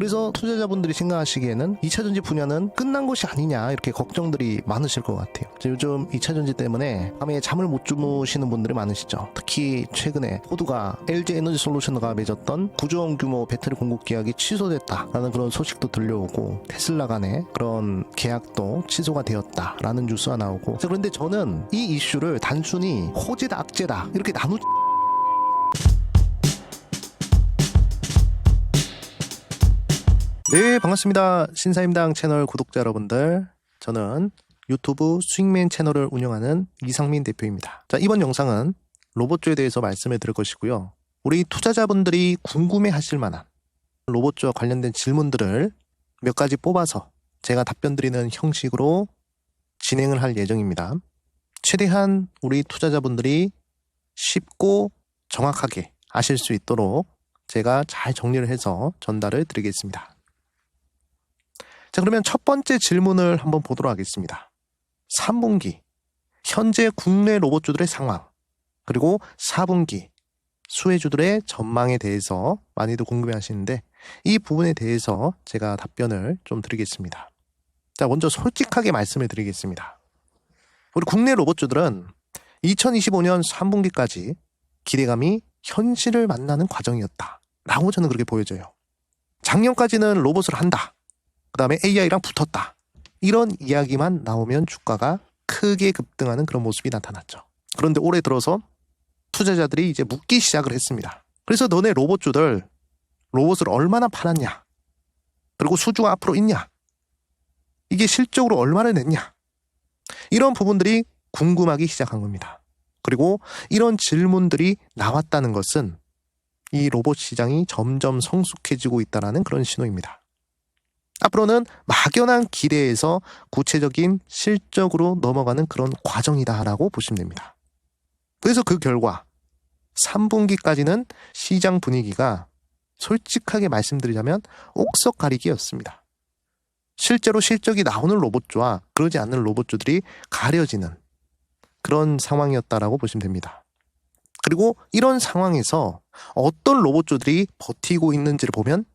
그래서 투자자분들이 생각하시기에는 2차전지 분야는 끝난 것이 아니냐 이렇게 걱정들이 많으실 것 같아요. 요즘 2차전지 때문에 밤에 잠을 못 주무시는 분들이 많으시죠. 특히 최근에 호두가 LG에너지솔루션과 맺었던 9조 원 규모 배터리 공급 계약이 취소됐다라는 그런 소식도 들려오고 테슬라 간의 그런 계약도 취소가 되었다라는 뉴스가 나오고, 그런데 저는 이 이슈를 단순히 호재다 악재다 이렇게 네, 반갑습니다. 신사임당 채널 구독자 여러분들, 저는 유튜브 수익맨 채널을 운영하는 이상민 대표입니다. 자, 이번 영상은 로봇주에 대해서 말씀을 드릴 것이고요. 우리 투자자분들이 궁금해 하실 만한 로봇주와 관련된 질문들을 몇 가지 뽑아서 제가 답변 드리는 형식으로 진행을 할 예정입니다. 최대한 우리 투자자분들이 쉽고 정확하게 아실 수 있도록 제가 잘 정리를 해서 전달을 드리겠습니다. 자, 그러면 첫 번째 질문을 한번 보도록 하겠습니다. 3분기 현재 국내 로봇주들의 상황, 그리고 4분기 수혜주들의 전망에 대해서 많이들 궁금해 하시는데, 이 부분에 대해서 제가 답변을 좀 드리겠습니다. 자, 먼저 솔직하게 말씀을 드리겠습니다. 우리 국내 로봇주들은 2025년 3분기까지 기대감이 현실을 만나는 과정이었다라고 저는 그렇게 보여져요. 작년까지는 로봇을 한다, 그 다음에 AI랑 붙었다, 이런 이야기만 나오면 주가가 크게 급등하는 그런 모습이 나타났죠. 그런데 올해 들어서 투자자들이 이제 묻기 시작을 했습니다. 그래서 너네 로봇주들 로봇을 얼마나 팔았냐, 그리고 수주가 앞으로 있냐, 이게 실적으로 얼마를 냈냐, 이런 부분들이 궁금하기 시작한 겁니다. 그리고 이런 질문들이 나왔다는 것은 이 로봇 시장이 점점 성숙해지고 있다는 그런 신호입니다. 앞으로는 막연한 기대에서 구체적인 실적으로 넘어가는 그런 과정이다라고 보시면 됩니다. 그래서 그 결과 3분기까지는 시장 분위기가 솔직하게 말씀드리자면 옥석 가리기였습니다. 실제로 실적이 나오는 로봇주와 그러지 않는 로봇주들이 가려지는 그런 상황이었다라고 보시면 됩니다. 그리고 이런 상황에서 어떤 로봇주들이 버티고 있는지를 보면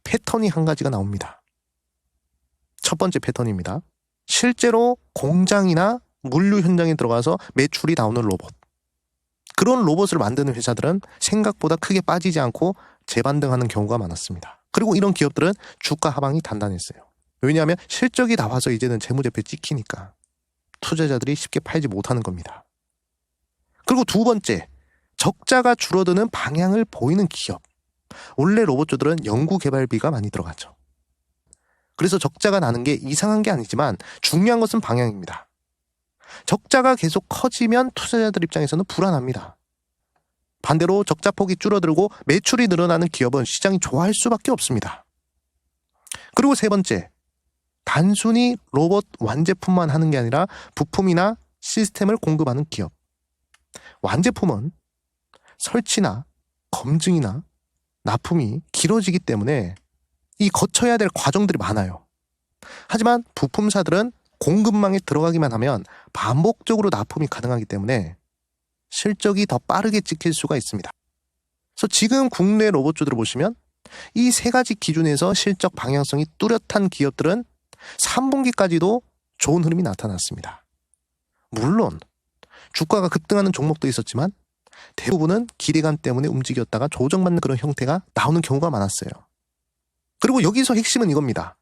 패턴이 한 가지가 나옵니다. 첫 번째 패턴입니다. 실제로 공장이나 물류 현장에 들어가서 매출이 나오는 로봇, 그런 로봇을 만드는 회사들은 생각보다 크게 빠지지 않고 재반등하는 경우가 많았습니다. 그리고 이런 기업들은 주가 하방이 단단했어요. 왜냐하면 실적이 나와서 이제는 재무제표 찍히니까 투자자들이 쉽게 팔지 못하는 겁니다. 그리고 두 번째, 적자가 줄어드는 방향을 보이는 기업. 원래 로봇주들은 연구개발비가 많이 들어가죠. 그래서 적자가 나는 게 이상한 게 아니지만 중요한 것은 방향입니다. 적자가 계속 커지면 투자자들 입장에서는 불안합니다. 반대로 적자폭이 줄어들고 매출이 늘어나는 기업은 시장이 좋아할 수밖에 없습니다. 그리고 세 번째, 단순히 로봇 완제품만 하는 게 아니라 부품이나 시스템을 공급하는 기업. 완제품은 설치나 검증이나 납품이 길어지기 때문에 이 거쳐야 될 과정들이 많아요. 하지만 부품사들은 공급망에 들어가기만 하면 반복적으로 납품이 가능하기 때문에 실적이 더 빠르게 찍힐 수가 있습니다. 그래서 지금 국내 로봇주들을 보시면 이 세 가지 기준에서 실적 방향성이 뚜렷한 기업들은 3분기까지도 좋은 흐름이 나타났습니다. 물론 주가가 급등하는 종목도 있었지만 대부분은 기대감 때문에 움직였다가 조정받는 그런 형태가 나오는 경우가 많았어요. 그리고 여기서 핵심은 이겁니다.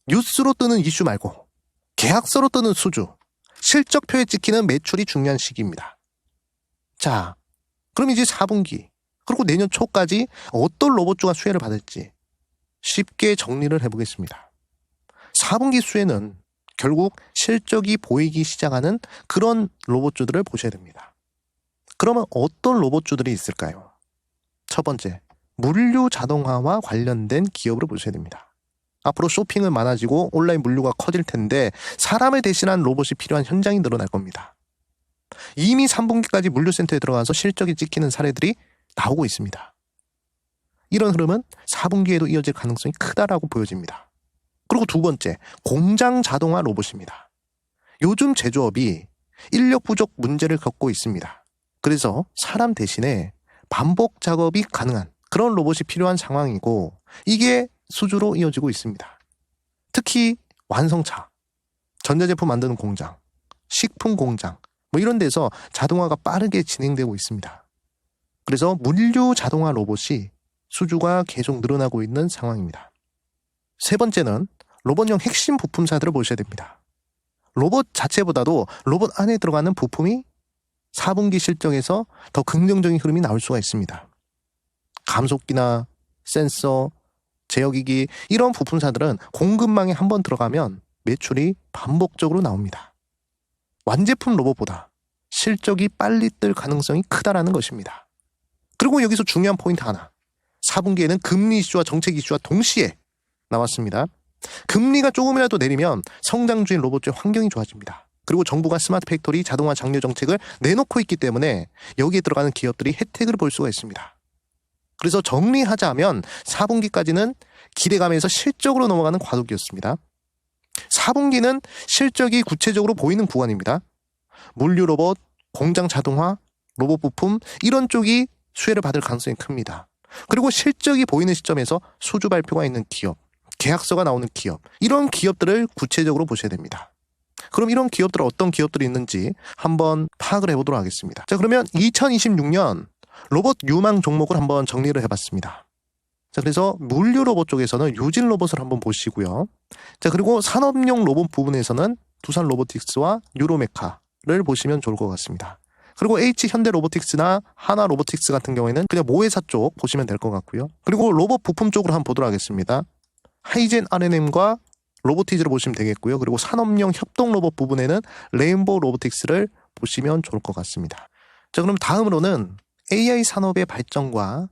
뉴스로 뜨는 이슈 말고 계약서로 뜨는 수주, 실적표에 찍히는 매출이 중요한 시기입니다. 자, 그럼 이제 4분기 그리고 내년 초까지 어떤 로봇주가 수혜를 받을지 쉽게 정리를 해보겠습니다. 4분기 수혜는 결국 실적이 보이기 시작하는 그런 로봇주들을 보셔야 됩니다. 그러면 어떤 로봇주들이 있을까요? 첫 번째, 물류 자동화와 관련된 기업으로 보셔야 됩니다. 앞으로 쇼핑은 많아지고 온라인 물류가 커질 텐데 사람을 대신한 로봇이 필요한 현장이 늘어날 겁니다. 이미 3분기까지 물류센터에 들어가서 실적이 찍히는 사례들이 나오고 있습니다. 이런 흐름은 4분기에도 이어질 가능성이 크다라고 보여집니다. 그리고 두 번째, 공장 자동화 로봇입니다. 요즘 제조업이 인력 부족 문제를 겪고 있습니다. 그래서 사람 대신에 반복 작업이 가능한 그런 로봇이 필요한 상황이고, 이게 수주로 이어지고 있습니다. 특히 완성차, 전자제품 만드는 공장, 식품 공장 이런 데서 자동화가 빠르게 진행되고 있습니다. 그래서 물류 자동화 로봇이 수주가 계속 늘어나고 있는 상황입니다. 세 번째는 로봇용 핵심 부품사들을 보셔야 됩니다. 로봇 자체보다도 로봇 안에 들어가는 부품이 4분기 실적에서 더 긍정적인 흐름이 나올 수가 있습니다. 감속기나 센서, 제어기기 이런 부품사들은 공급망에 한번 들어가면 매출이 반복적으로 나옵니다. 완제품 로봇보다 실적이 빨리 뜰 가능성이 크다라는 것입니다. 그리고 여기서 중요한 포인트 하나. 4분기에는 금리 이슈와 정책 이슈와 동시에 나왔습니다. 금리가 조금이라도 내리면 성장주인 로봇주의 환경이 좋아집니다. 그리고 정부가 스마트 팩토리 자동화 장려 정책을 내놓고 있기 때문에 여기에 들어가는 기업들이 혜택을 볼 수가 있습니다. 그래서 정리하자면 4분기까지는 기대감에서 실적으로 넘어가는 과도기였습니다. 4분기는 실적이 구체적으로 보이는 구간입니다. 물류 로봇, 공장 자동화, 로봇 부품 이런 쪽이 수혜를 받을 가능성이 큽니다. 그리고 실적이 보이는 시점에서 수주 발표가 있는 기업, 계약서가 나오는 기업 이런 기업들을 구체적으로 보셔야 됩니다. 그럼 이런 기업들 어떤 기업들이 있는지 한번 파악을 해보도록 하겠습니다. 자, 그러면 2026년 로봇 유망 종목을 한번 정리를 해봤습니다. 자, 그래서 물류 로봇 쪽에서는 유진 로봇을 한번 보시고요. 자, 그리고 산업용 로봇 부분에서는 두산 로보틱스와 유로메카를 보시면 좋을 것 같습니다. 그리고 H 현대 로보틱스나 하나 로보틱스 같은 경우에는 그냥 모회사 쪽 보시면 될 것 같고요. 그리고 로봇 부품 쪽으로 한번 보도록 하겠습니다. 하이젠 R&M과 로보티즈를 보시면 되겠고요. 그리고 산업용 협동 로봇 부분에는 레인보우 로보틱스를 보시면 좋을 것 같습니다. 자, 그럼 다음으로는 AI 산업의 발전과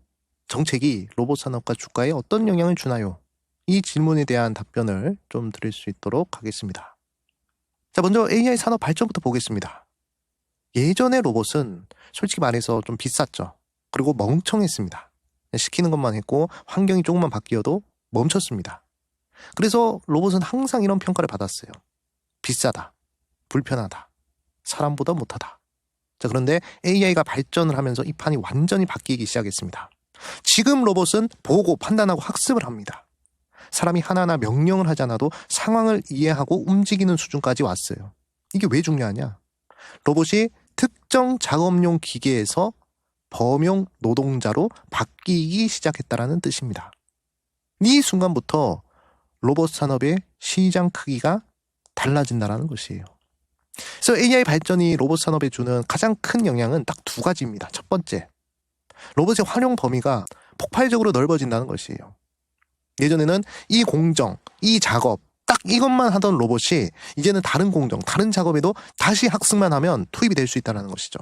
정책이 로봇 산업과 주가에 어떤 영향을 주나요? 이 질문에 대한 답변을 좀 드릴 수 있도록 하겠습니다. 자, 먼저 AI 산업 발전부터 보겠습니다. 예전의 로봇은 솔직히 말해서 좀 비쌌죠. 그리고 멍청했습니다. 시키는 것만 했고 환경이 조금만 바뀌어도 멈췄습니다. 그래서 로봇은 항상 이런 평가를 받았어요. 비싸다, 불편하다, 사람보다 못하다. 자, 그런데 AI가 발전을 하면서 이 판이 완전히 바뀌기 시작했습니다. 지금 로봇은 보고 판단하고 학습을 합니다. 사람이 하나하나 명령을 하지 않아도 상황을 이해하고 움직이는 수준까지 왔어요. 이게 왜 중요하냐? 로봇이 특정 작업용 기계에서 범용 노동자로 바뀌기 시작했다는 뜻입니다. 이 순간부터 로봇 산업의 시장 크기가 달라진다는 것이에요. 그래서 AI 발전이 로봇 산업에 주는 가장 큰 영향은 딱 두 가지입니다. 첫 번째, 로봇의 활용 범위가 폭발적으로 넓어진다는 것이에요. 예전에는 이 공정, 이 작업, 딱 이것만 하던 로봇이 이제는 다른 공정, 다른 작업에도 다시 학습만 하면 투입이 될 수 있다는 것이죠.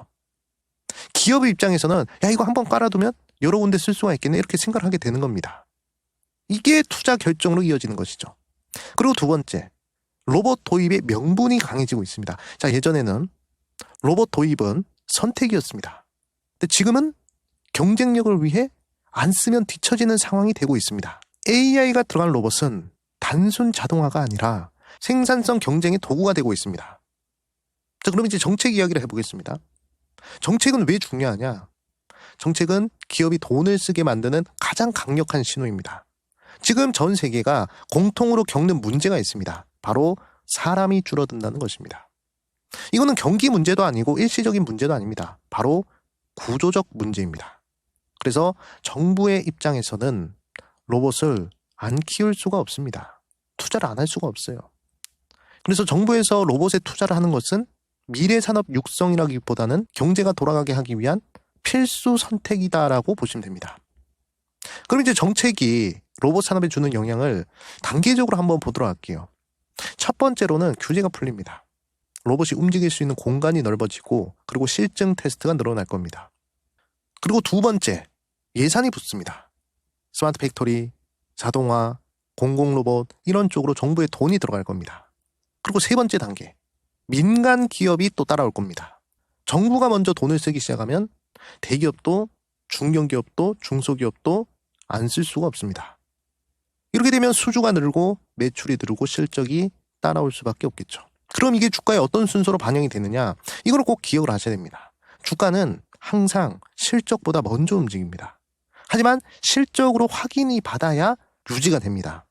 기업의 입장에서는 야, 이거 한번 깔아두면 여러 군데 쓸 수가 있겠네 이렇게 생각을 하게 되는 겁니다. 이게 투자 결정으로 이어지는 것이죠. 그리고 두 번째, 로봇 도입의 명분이 강해지고 있습니다. 자, 예전에는 로봇 도입은 선택이었습니다. 근데 지금은 경쟁력을 위해 안 쓰면 뒤처지는 상황이 되고 있습니다. AI가 들어간 로봇은 단순 자동화가 아니라 생산성 경쟁의 도구가 되고 있습니다. 자, 그럼 이제 정책 이야기를 해보겠습니다. 정책은 왜 중요하냐? 정책은 기업이 돈을 쓰게 만드는 가장 강력한 신호입니다. 지금 전 세계가 공통으로 겪는 문제가 있습니다. 바로 사람이 줄어든다는 것입니다. 이거는 경기 문제도 아니고 일시적인 문제도 아닙니다. 바로 구조적 문제입니다. 그래서 정부의 입장에서는 로봇을 안 키울 수가 없습니다. 투자를 안 할 수가 없어요. 그래서 정부에서 로봇에 투자를 하는 것은 미래 산업 육성이라기보다는 경제가 돌아가게 하기 위한 필수 선택이다라고 보시면 됩니다. 그럼 이제 정책이 로봇 산업에 주는 영향을 단계적으로 한번 보도록 할게요. 첫 번째로는 규제가 풀립니다. 로봇이 움직일 수 있는 공간이 넓어지고 그리고 실증 테스트가 늘어날 겁니다. 그리고 두 번째, 예산이 붙습니다. 스마트 팩토리, 자동화, 공공로봇 이런 쪽으로 정부의 돈이 들어갈 겁니다. 그리고 세 번째 단계, 민간 기업이 또 따라올 겁니다. 정부가 먼저 돈을 쓰기 시작하면 대기업도 중견기업도 중소기업도 안 쓸 수가 없습니다. 이렇게 되면 수주가 늘고 매출이 늘고 실적이 따라올 수밖에 없겠죠. 그럼 이게 주가에 어떤 순서로 반영이 되느냐? 이걸 꼭 기억을 하셔야 됩니다. 주가는 항상 실적보다 먼저 움직입니다. 하지만 실적으로 확인이 받아야 유지가 됩니다.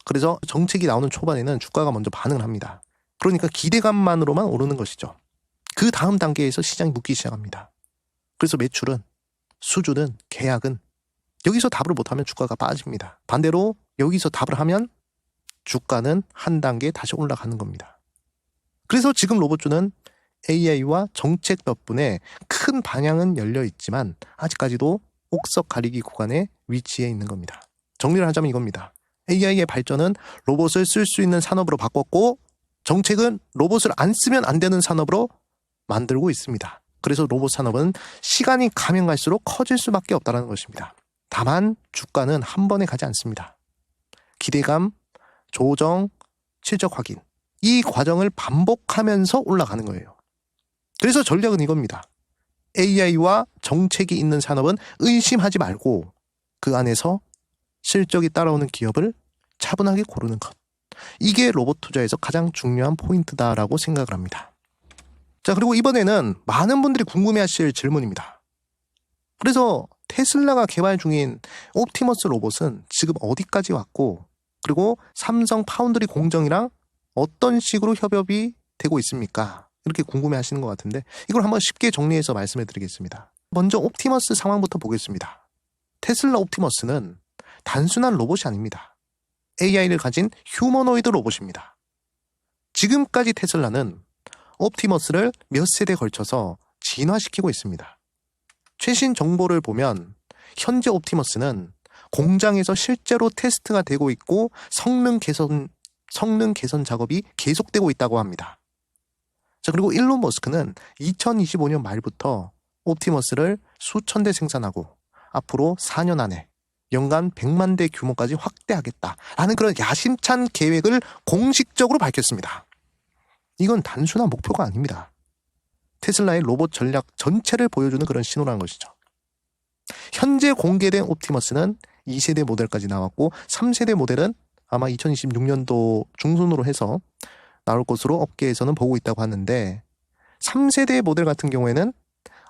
그래서 정책이 나오는 초반에는 주가가 먼저 반응을 합니다. 그러니까 기대감만으로만 오르는 것이죠. 그 다음 단계에서 시장이 묶기 시작합니다. 그래서 매출은, 수주는, 계약은 여기서 답을 못하면 주가가 빠집니다. 반대로 여기서 답을 하면 주가는 한 단계 다시 올라가는 겁니다. 그래서 지금 로봇주는 AI와 정책 덕분에 큰 방향은 열려 있지만 아직까지도 옥석 가리기 구간에 위치해 있는 겁니다. 정리를 하자면 이겁니다. AI의 발전은 로봇을 쓸 수 있는 산업으로 바꿨고 정책은 로봇을 안 쓰면 안 되는 산업으로 만들고 있습니다. 그래서 로봇 산업은 시간이 가면 갈수록 커질 수밖에 없다는 것입니다. 다만 주가는 한 번에 가지 않습니다. 기대감, 조정, 실적 확인, 이 과정을 반복하면서 올라가는 거예요. 그래서 전략은 이겁니다. AI와 정책이 있는 산업은 의심하지 말고 그 안에서 실적이 따라오는 기업을 차분하게 고르는 것. 이게 로봇 투자에서 가장 중요한 포인트다라고 생각을 합니다. 자, 그리고 이번에는 많은 분들이 궁금해하실 질문입니다. 그래서 테슬라가 개발 중인 옵티머스 로봇은 지금 어디까지 왔고, 그리고 삼성 파운드리 공정이랑 어떤 식으로 협업이 되고 있습니까? 이렇게 궁금해하시는 것 같은데 이걸 한번 쉽게 정리해서 말씀해 드리겠습니다. 먼저 옵티머스 상황부터 보겠습니다. 테슬라 옵티머스는 단순한 로봇이 아닙니다. AI를 가진 휴머노이드 로봇입니다. 지금까지 테슬라는 옵티머스를 몇 세대에 걸쳐서 진화시키고 있습니다. 최신 정보를 보면 현재 옵티머스는 공장에서 실제로 테스트가 되고 있고 성능 개선 작업이 계속되고 있다고 합니다. 자, 그리고 일론 머스크는 2025년 말부터 옵티머스를 수천 대 생산하고 앞으로 4년 안에 연간 100만 대 규모까지 확대하겠다라는 그런 야심찬 계획을 공식적으로 밝혔습니다. 이건 단순한 목표가 아닙니다. 테슬라의 로봇 전략 전체를 보여주는 그런 신호라는 것이죠. 현재 공개된 옵티머스는 2세대 모델까지 나왔고 3세대 모델은 아마 2026년도 중순으로 해서 나올 것으로 업계에서는 보고 있다고 하는데 3세대 모델 같은 경우에는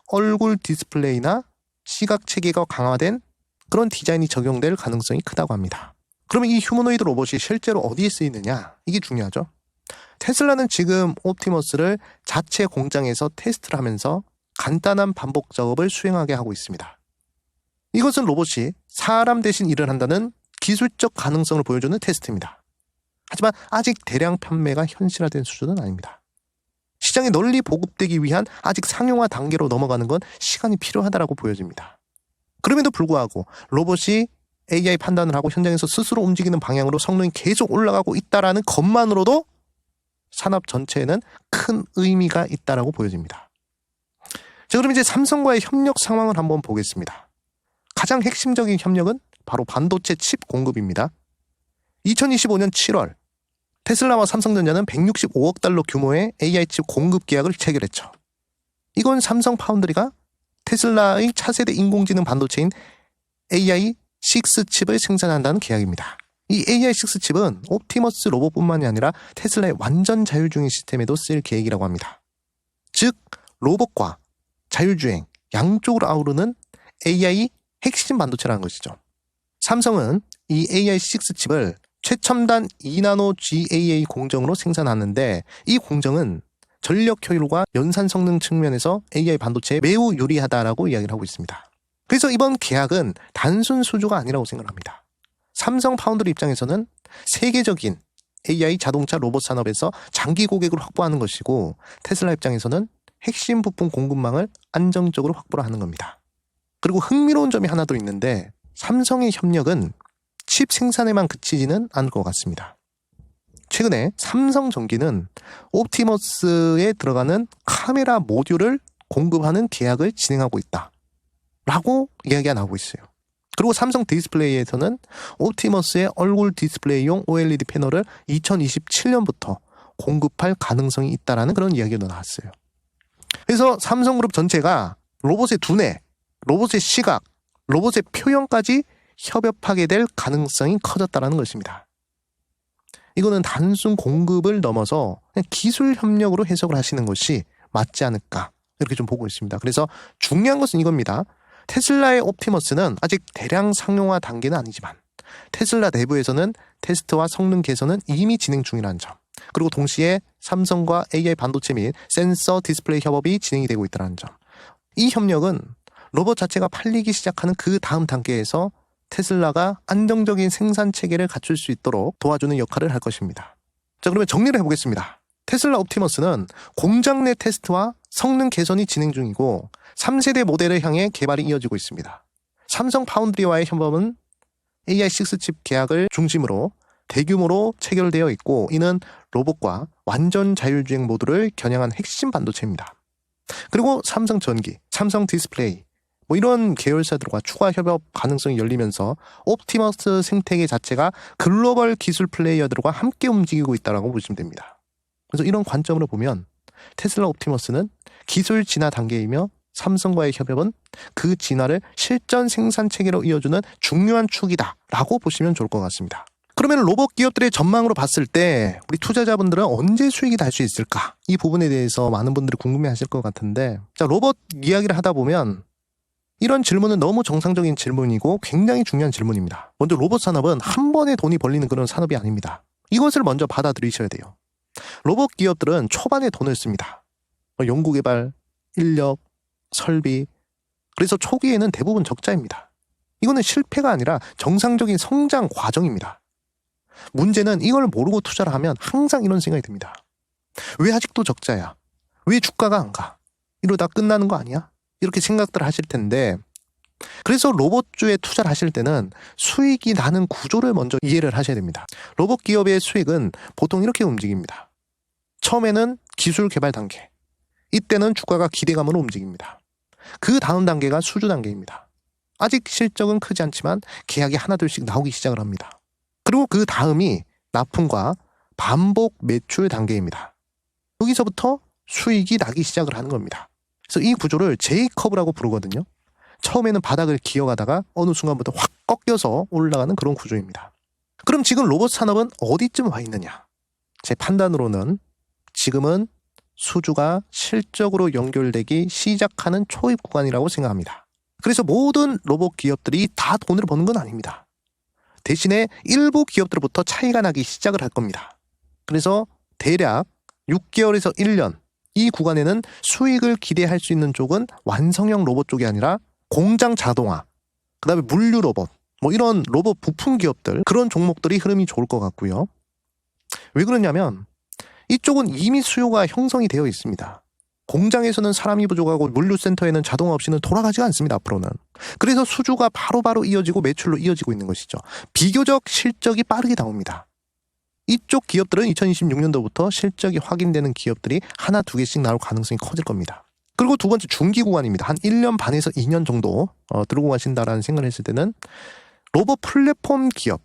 얼굴 디스플레이나 시각 체계가 강화된 그런 디자인이 적용될 가능성이 크다고 합니다. 그러면 이 휴머노이드 로봇이 실제로 어디에 쓰이느냐? 이게 중요하죠. 테슬라는 지금 옵티머스를 자체 공장에서 테스트를 하면서 간단한 반복 작업을 수행하게 하고 있습니다. 이것은 로봇이 사람 대신 일을 한다는 기술적 가능성을 보여주는 테스트입니다. 하지만 아직 대량 판매가 현실화된 수준은 아닙니다. 시장에 널리 보급되기 위한 아직 상용화 단계로 넘어가는 건 시간이 필요하다고 보여집니다. 그럼에도 불구하고 로봇이 AI 판단을 하고 현장에서 스스로 움직이는 방향으로 성능이 계속 올라가고 있다는 것만으로도 산업 전체에는 큰 의미가 있다고 보여집니다. 자, 그럼 이제 삼성과의 협력 상황을 한번 보겠습니다. 가장 핵심적인 협력은 바로 반도체 칩 공급입니다. 2025년 7월 테슬라와 삼성전자는 165억 달러 규모의 AI 칩 공급 계약을 체결했죠. 이건 삼성 파운드리가 테슬라의 차세대 인공지능 반도체인 AI6 칩을 생산한다는 계약입니다. 이 AI6 칩은 옵티머스 로봇뿐만이 아니라 테슬라의 완전 자율주행 시스템에도 쓸 계획이라고 합니다. 즉 로봇과 자율주행 양쪽으로 아우르는 AI 핵심 반도체라는 것이죠. 삼성은 이 AI6 칩을 최첨단 2나노 GAA 공정으로 생산하는데 이 공정은 전력 효율과 연산 성능 측면에서 AI 반도체에 매우 유리하다라고 이야기를 하고 있습니다. 그래서 이번 계약은 단순 수주가 아니라고 생각합니다. 삼성 파운드리 입장에서는 세계적인 AI 자동차 로봇 산업에서 장기 고객을 확보하는 것이고 테슬라 입장에서는 핵심 부품 공급망을 안정적으로 확보를 하는 겁니다. 그리고 흥미로운 점이 하나 더 있는데 삼성의 협력은 칩 생산에만 그치지는 않을 것 같습니다. 최근에 삼성전기는 옵티머스에 들어가는 카메라 모듈을 공급하는 계약을 진행하고 있다라고 이야기가 나오고 있어요. 그리고 삼성 디스플레이에서는 옵티머스의 얼굴 디스플레이용 OLED 패널을 2027년부터 공급할 가능성이 있다라는 그런 이야기가 나왔어요. 그래서 삼성그룹 전체가 로봇의 두뇌, 로봇의 시각, 로봇의 표현까지 협업하게 될 가능성이 커졌다는 것입니다. 이거는 단순 공급을 넘어서 그냥 기술 협력으로 해석을 하시는 것이 맞지 않을까 이렇게 좀 보고 있습니다. 그래서 중요한 것은 이겁니다. 테슬라의 옵티머스는 아직 대량 상용화 단계는 아니지만 테슬라 내부에서는 테스트와 성능 개선은 이미 진행 중이라는 점. 그리고 동시에 삼성과 AI 반도체 및 센서 디스플레이 협업이 진행이 되고 있다는 점. 이 협력은 로봇 자체가 팔리기 시작하는 그 다음 단계에서 테슬라가 안정적인 생산 체계를 갖출 수 있도록 도와주는 역할을 할 것입니다. 자, 그러면 정리를 해보겠습니다. 테슬라 옵티머스는 공장 내 테스트와 성능 개선이 진행 중이고 3세대 모델을 향해 개발이 이어지고 있습니다. 삼성 파운드리와의 협업은 AI6 칩 계약을 중심으로 대규모로 체결되어 있고 이는 로봇과 완전 자율주행 모두를 겨냥한 핵심 반도체입니다. 그리고 삼성 전기, 삼성 디스플레이 이런 계열사들과 추가 협업 가능성이 열리면서 옵티머스 생태계 자체가 글로벌 기술 플레이어들과 함께 움직이고 있다고 보시면 됩니다. 그래서 이런 관점으로 보면 테슬라 옵티머스는 기술 진화 단계이며 삼성과의 협업은 그 진화를 실전 생산 체계로 이어주는 중요한 축이다라고 보시면 좋을 것 같습니다. 그러면 로봇 기업들의 전망으로 봤을 때 우리 투자자분들은 언제 수익이 날 수 있을까? 이 부분에 대해서 많은 분들이 궁금해하실 것 같은데, 자, 로봇 이야기를 하다 보면 이런 질문은 너무 정상적인 질문이고 굉장히 중요한 질문입니다. 먼저 로봇 산업은 한 번에 돈이 벌리는 그런 산업이 아닙니다. 이것을 먼저 받아들이셔야 돼요. 로봇 기업들은 초반에 돈을 씁니다. 연구개발, 인력, 설비. 그래서 초기에는 대부분 적자입니다. 이거는 실패가 아니라 정상적인 성장 과정입니다. 문제는 이걸 모르고 투자를 하면 항상 이런 생각이 듭니다. 왜 아직도 적자야? 왜 주가가 안 가? 이러다 끝나는 거 아니야? 이렇게 생각들 하실 텐데, 그래서 로봇주에 투자를 하실 때는 수익이 나는 구조를 먼저 이해를 하셔야 됩니다. 로봇 기업의 수익은 보통 이렇게 움직입니다. 처음에는 기술 개발 단계, 이때는 주가가 기대감으로 움직입니다. 그 다음 단계가 수주 단계입니다. 아직 실적은 크지 않지만 계약이 하나둘씩 나오기 시작을 합니다. 그리고 그 다음이 납품과 반복 매출 단계입니다. 여기서부터 수익이 나기 시작을 하는 겁니다. 그래서 이 구조를 J커브라고 부르거든요. 처음에는 바닥을 기어가다가 어느 순간부터 확 꺾여서 올라가는 그런 구조입니다. 그럼 지금 로봇 산업은 어디쯤 와 있느냐? 제 판단으로는 지금은 수주가 실적으로 연결되기 시작하는 초입 구간이라고 생각합니다. 그래서 모든 로봇 기업들이 다 돈을 버는 건 아닙니다. 대신에 일부 기업들부터 차이가 나기 시작을 할 겁니다. 그래서 대략 6개월에서 1년 이 구간에는 수익을 기대할 수 있는 쪽은 완성형 로봇 쪽이 아니라 공장 자동화, 그 다음에 물류 로봇, 이런 로봇 부품 기업들, 그런 종목들이 흐름이 좋을 것 같고요. 왜 그러냐면 이쪽은 이미 수요가 형성이 되어 있습니다. 공장에서는 사람이 부족하고 물류센터에는 자동화 없이는 돌아가지가 않습니다, 앞으로는. 그래서 수주가 바로바로 이어지고 매출로 이어지고 있는 것이죠. 비교적 실적이 빠르게 나옵니다. 이쪽 기업들은 2026년도부터 실적이 확인되는 기업들이 하나 두 개씩 나올 가능성이 커질 겁니다. 그리고 두 번째 중기 구간입니다. 한 1년 반에서 2년 정도 들고 가신다라는 생각을 했을 때는 로봇 플랫폼 기업,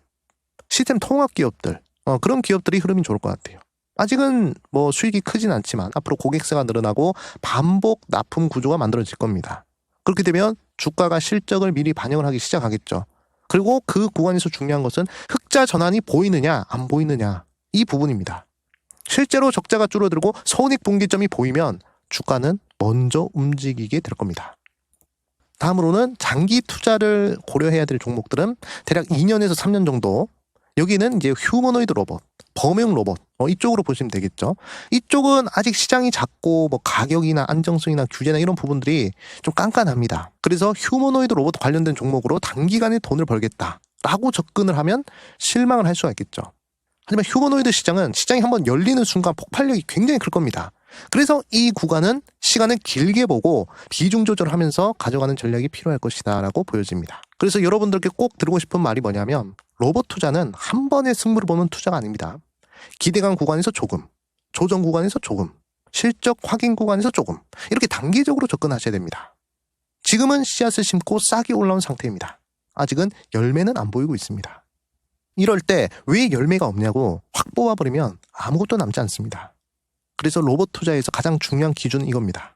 시스템 통합 기업들, 그런 기업들이 흐름이 좋을 것 같아요. 아직은 수익이 크진 않지만 앞으로 고객수가 늘어나고 반복 납품 구조가 만들어질 겁니다. 그렇게 되면 주가가 실적을 미리 반영을 하기 시작하겠죠. 그리고 그 구간에서 중요한 것은 흑자 전환이 보이느냐 안 보이느냐, 이 부분입니다. 실제로 적자가 줄어들고 손익분기점이 보이면 주가는 먼저 움직이게 될 겁니다. 다음으로는 장기 투자를 고려해야 될 종목들은 대략 2년에서 3년 정도, 여기는 이제 휴머노이드 로봇, 범용 로봇, 이쪽으로 보시면 되겠죠. 이쪽은 아직 시장이 작고 가격이나 안정성이나 규제나 이런 부분들이 좀 깐깐합니다. 그래서 휴머노이드 로봇 관련된 종목으로 단기간에 돈을 벌겠다라고 접근을 하면 실망을 할 수가 있겠죠. 하지만 휴머노이드 시장이 한번 열리는 순간 폭발력이 굉장히 클 겁니다. 그래서 이 구간은 시간을 길게 보고 비중 조절하면서 가져가는 전략이 필요할 것이다 라고 보여집니다. 그래서 여러분들께 꼭 드리고 싶은 말이 뭐냐면, 로봇 투자는 한 번에 승부를 보는 투자가 아닙니다. 기대감 구간에서 조금, 조정 구간에서 조금, 실적 확인 구간에서 조금, 이렇게 단계적으로 접근하셔야 됩니다. 지금은 씨앗을 심고 싹이 올라온 상태입니다. 아직은 열매는 안 보이고 있습니다. 이럴 때 왜 열매가 없냐고 확 뽑아버리면 아무것도 남지 않습니다. 그래서 로봇 투자에서 가장 중요한 기준은 이겁니다.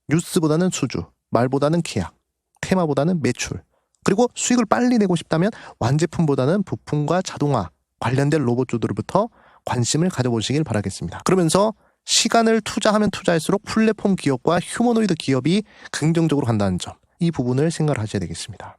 뉴스보다는 수주, 말보다는 계약, 테마보다는 매출, 그리고 수익을 빨리 내고 싶다면 완제품보다는 부품과 자동화 관련된 로봇주들부터 관심을 가져보시길 바라겠습니다. 그러면서 시간을 투자하면 투자할수록 플랫폼 기업과 휴머노이드 기업이 긍정적으로 간다는 점, 이 부분을 생각을 하셔야 되겠습니다.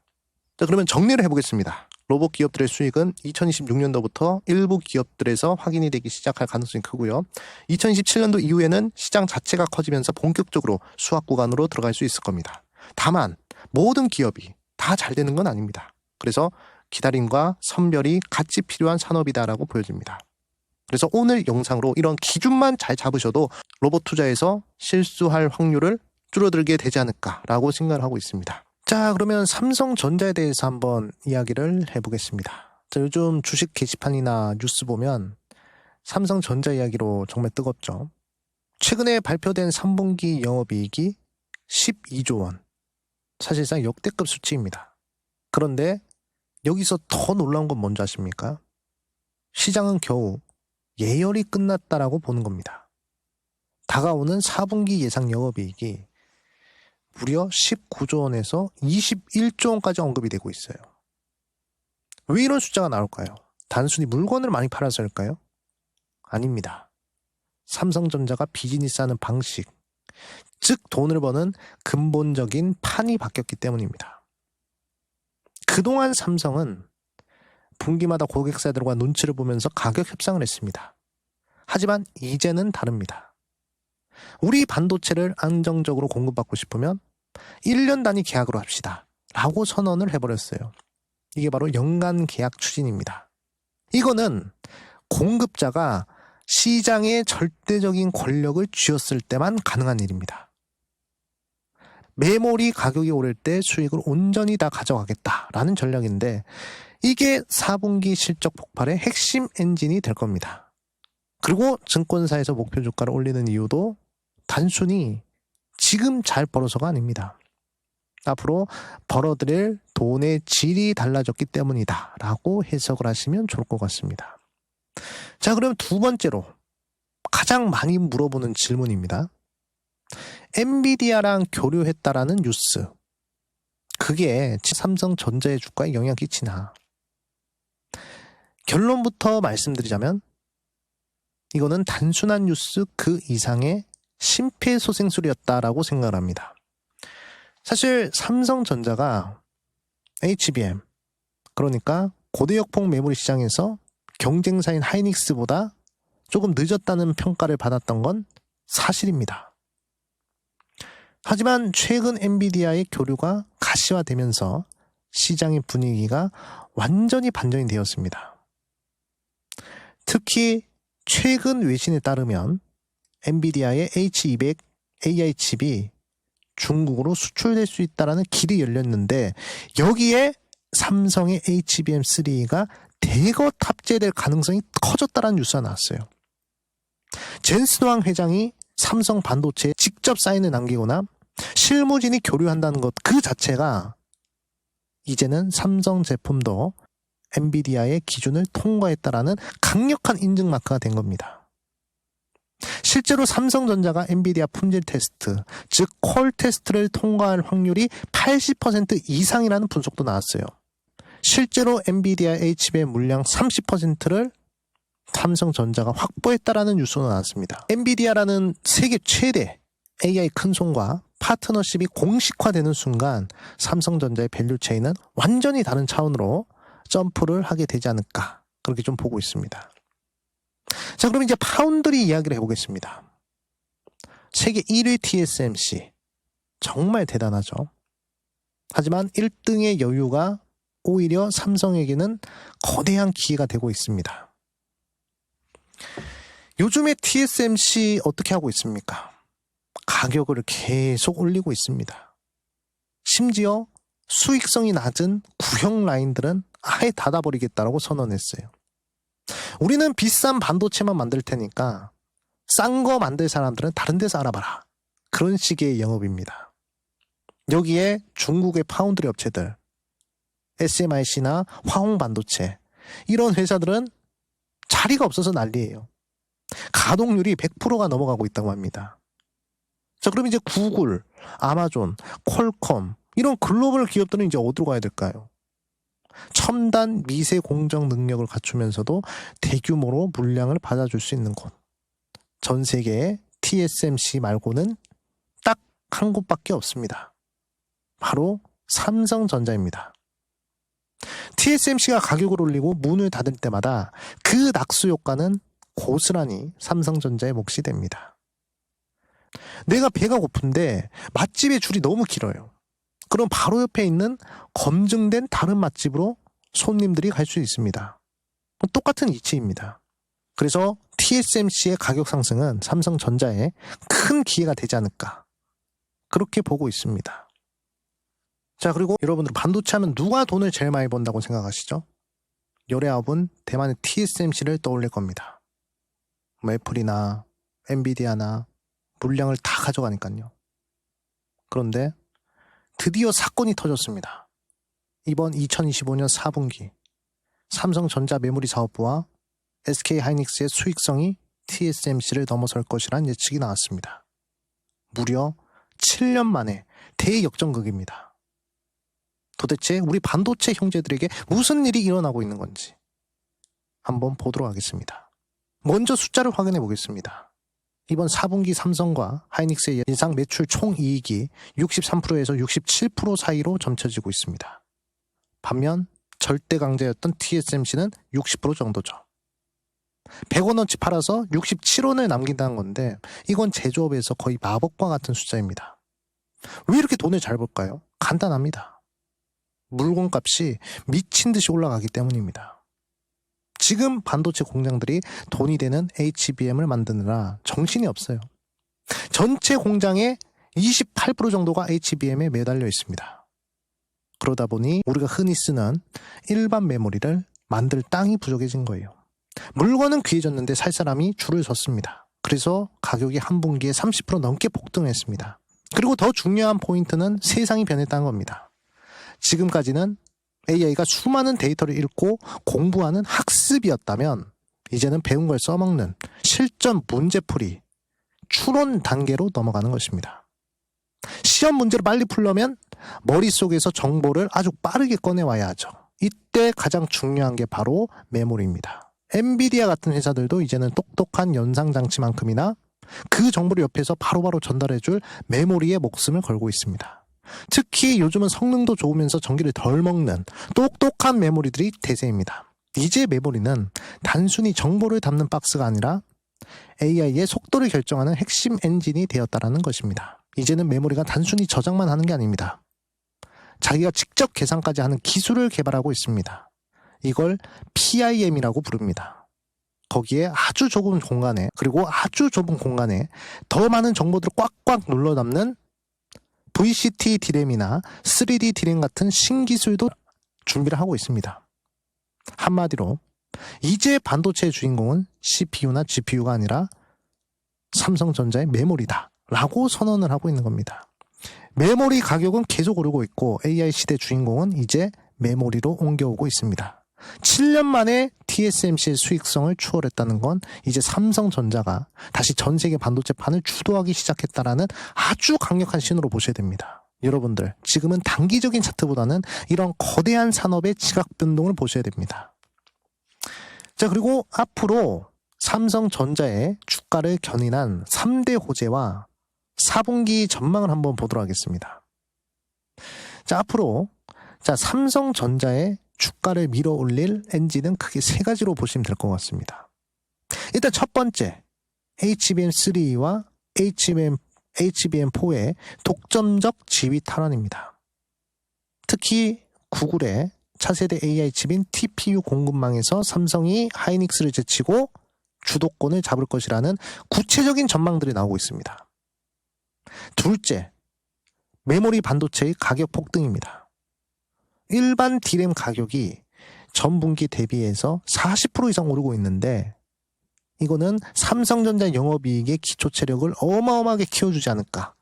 자, 그러면 정리를 해보겠습니다. 로봇 기업들의 수익은 2026년도부터 일부 기업들에서 확인이 되기 시작할 가능성이 크고요. 2027년도 이후에는 시장 자체가 커지면서 본격적으로 수확 구간으로 들어갈 수 있을 겁니다. 다만 모든 기업이 다 잘 되는 건 아닙니다. 그래서 기다림과 선별이 같이 필요한 산업이다라고 보여집니다. 그래서 오늘 영상으로 이런 기준만 잘 잡으셔도 로봇 투자에서 실수할 확률을 줄어들게 되지 않을까라고 생각을 하고 있습니다. 자, 그러면 삼성전자에 대해서 한번 이야기를 해보겠습니다. 자, 요즘 주식 게시판이나 뉴스 보면 삼성전자 이야기로 정말 뜨겁죠. 최근에 발표된 3분기 영업이익이 12조 원. 사실상 역대급 수치입니다. 그런데 여기서 더 놀라운 건 뭔지 아십니까? 시장은 겨우 예열이 끝났다라고 보는 겁니다. 다가오는 4분기 예상 영업이익이 무려 19조 원에서 21조 원까지 언급이 되고 있어요. 왜 이런 숫자가 나올까요? 단순히 물건을 많이 팔아서일까요? 아닙니다. 삼성전자가 비즈니스하는 방식, 즉 돈을 버는 근본적인 판이 바뀌었기 때문입니다. 그동안 삼성은 분기마다 고객사들과 눈치를 보면서 가격 협상을 했습니다. 하지만 이제는 다릅니다. 우리 반도체를 안정적으로 공급받고 싶으면 1년 단위 계약으로 합시다 라고 선언을 해버렸어요. 이게 바로 연간 계약 추진입니다. 이거는 공급자가 시장에 절대적인 권력을 쥐었을 때만 가능한 일입니다. 메모리 가격이 오를 때 수익을 온전히 다 가져가겠다라는 전략인데 이게 4분기 실적 폭발의 핵심 엔진이 될 겁니다. 그리고 증권사에서 목표 주가를 올리는 이유도 단순히 지금 잘 벌어서가 아닙니다. 앞으로 벌어들일 돈의 질이 달라졌기 때문이다 라고 해석을 하시면 좋을 것 같습니다. 자, 그럼 두 번째로 가장 많이 물어보는 질문입니다. 엔비디아랑 교류했다라는 뉴스. 그게 삼성전자의 주가에 영향 끼치나? 결론부터 말씀드리자면 이거는 단순한 뉴스 그 이상의 심폐소생술이었다라고 생각을 합니다. 사실 삼성전자가 HBM, 그러니까 고대역폭 메모리 시장에서 경쟁사인 하이닉스보다 조금 늦었다는 평가를 받았던 건 사실입니다. 하지만 최근 엔비디아의 교류가 가시화되면서 시장의 분위기가 완전히 반전이 되었습니다. 특히 최근 외신에 따르면 엔비디아의 H200 AI 칩이 중국으로 수출될 수 있다는 길이 열렸는데 여기에 삼성의 HBM3가 대거 탑재될 가능성이 커졌다는 뉴스가 나왔어요. 젠스왕 회장이 삼성 반도체에 직접 사인을 남기거나 실무진이 교류한다는 것 그 자체가 이제는 삼성 제품도 엔비디아의 기준을 통과했다라는 강력한 인증 마크가 된 겁니다. 실제로 삼성전자가 엔비디아 품질 테스트, 즉 콜 테스트를 통과할 확률이 80% 이상이라는 분석도 나왔어요. 실제로 엔비디아 HBM 물량 30%를 삼성전자가 확보했다라는 뉴스가 나왔습니다. 엔비디아라는 세계 최대 AI 큰손과 파트너십이 공식화되는 순간 삼성전자의 밸류체인은 완전히 다른 차원으로 점프를 하게 되지 않을까 그렇게 좀 보고 있습니다. 자, 그럼 이제 파운드리 이야기를 해보겠습니다. 세계 1위 TSMC 정말 대단하죠. 하지만 1등의 여유가 오히려 삼성에게는 거대한 기회가 되고 있습니다. 요즘에 TSMC 어떻게 하고 있습니까? 가격을 계속 올리고 있습니다. 심지어 수익성이 낮은 구형 라인들은 아예 닫아버리겠다라고 선언했어요. 우리는 비싼 반도체만 만들 테니까 싼 거 만들 사람들은 다른 데서 알아봐라. 그런 식의 영업입니다. 여기에 중국의 파운드리 업체들, SMIC나 화홍반도체 이런 회사들은 자리가 없어서 난리예요. 가동률이 100%가 넘어가고 있다고 합니다. 자, 그럼 이제 구글, 아마존, 퀄컴 이런 글로벌 기업들은 이제 어디로 가야 될까요? 첨단 미세 공정 능력을 갖추면서도 대규모로 물량을 받아줄 수 있는 곳. 전 세계에 TSMC 말고는 딱 한 곳밖에 없습니다. 바로 삼성전자입니다. TSMC가 가격을 올리고 문을 닫을 때마다 그 낙수 효과는 고스란히 삼성전자의 몫이 됩니다. 내가 배가 고픈데 맛집의 줄이 너무 길어요. 그럼 바로 옆에 있는 검증된 다른 맛집으로 손님들이 갈 수 있습니다. 똑같은 이치입니다. 그래서 TSMC의 가격 상승은 삼성전자에 큰 기회가 되지 않을까, 그렇게 보고 있습니다. 자, 그리고 여러분들 반도체 하면 누가 돈을 제일 많이 번다고 생각하시죠? 열애합은 대만의 TSMC를 떠올릴 겁니다. 애플이나 엔비디아나 물량을 다 가져가니까요. 그런데 드디어 사건이 터졌습니다. 이번 2025년 4분기 삼성전자 메모리 사업부와 SK하이닉스의 수익성이 TSMC를 넘어설 것이란 예측이 나왔습니다. 무려 7년 만에 대역전극입니다. 도대체 우리 반도체 형제들에게 무슨 일이 일어나고 있는 건지 한번 보도록 하겠습니다. 먼저 숫자를 확인해 보겠습니다. 이번 4분기 삼성과 하이닉스의 연상 매출 총이익이 63%에서 67% 사이로 점쳐지고 있습니다. 반면 절대 강자였던 TSMC는 60% 정도죠. 100원어치 팔아서 67원을 남긴다는 건데 이건 제조업에서 거의 마법과 같은 숫자입니다. 왜 이렇게 돈을 잘 벌까요? 간단합니다. 물건값이 미친 듯이 올라가기 때문입니다. 지금 반도체 공장들이 돈이 되는 HBM을 만드느라 정신이 없어요. 전체 공장의 28% 정도가 HBM에 매달려 있습니다. 그러다 보니 우리가 흔히 쓰는 일반 메모리를 만들 땅이 부족해진 거예요. 물건은 귀해졌는데 살 사람이 줄을 섰습니다. 그래서 가격이 한 분기에 30% 넘게 폭등했습니다. 그리고 더 중요한 포인트는 세상이 변했다는 겁니다. 지금까지는 AI가 수많은 데이터를 읽고 공부하는 학습이었다면 이제는 배운 걸 써먹는 실전 문제풀이, 추론 단계로 넘어가는 것입니다. 시험 문제를 빨리 풀려면 머릿속에서 정보를 아주 빠르게 꺼내와야 하죠. 이때 가장 중요한 게 바로 메모리입니다. 엔비디아 같은 회사들도 이제는 똑똑한 연상장치만큼이나 그 정보를 옆에서 바로바로 전달해줄 메모리에 목숨을 걸고 있습니다. 특히 요즘은 성능도 좋으면서 전기를 덜 먹는 똑똑한 메모리들이 대세입니다. 이제 메모리는 단순히 정보를 담는 박스가 아니라 AI의 속도를 결정하는 핵심 엔진이 되었다는 것입니다. 이제는 메모리가 단순히 저장만 하는 게 아닙니다. 자기가 직접 계산까지 하는 기술을 개발하고 있습니다. 이걸 PIM이라고 부릅니다. 거기에 아주 좁은 공간에, 그리고 아주 좁은 공간에 더 많은 정보들을 꽉꽉 눌러 담는 VCT 디램이나 3D 디램 같은 신기술도 준비를 하고 있습니다. 한마디로 이제 반도체의 주인공은 CPU나 GPU가 아니라 삼성전자의 메모리다 라고 선언을 하고 있는 겁니다. 메모리 가격은 계속 오르고 있고 AI 시대 주인공은 이제 메모리로 옮겨오고 있습니다. 7년 만에 TSMC의 수익성을 추월했다는 건 이제 삼성전자가 다시 전 세계 반도체판을 주도하기 시작했다라는 아주 강력한 신호로 보셔야 됩니다. 여러분들, 지금은 단기적인 차트보다는 이런 거대한 산업의 지각 변동을 보셔야 됩니다. 자, 그리고 앞으로 삼성전자의 주가를 견인한 3대 호재와 4분기 전망을 한번 보도록 하겠습니다. 자, 앞으로 삼성전자의 주가를 밀어 올릴 엔진은 크게 세 가지로 보시면 될 것 같습니다. 일단 첫 번째, HBM3와 HBM4의 독점적 지위 탈환입니다. 특히 구글의 차세대 AI 칩인 TPU 공급망에서 삼성이 하이닉스를 제치고 주도권을 잡을 것이라는 구체적인 전망들이 나오고 있습니다. 둘째, 메모리 반도체의 가격 폭등입니다. 일반 D램 가격이 전분기 대비해서 40% 이상 오르고 있는데 이거는 삼성전자 영업이익의 기초체력을 어마어마하게 키워주지 않을까,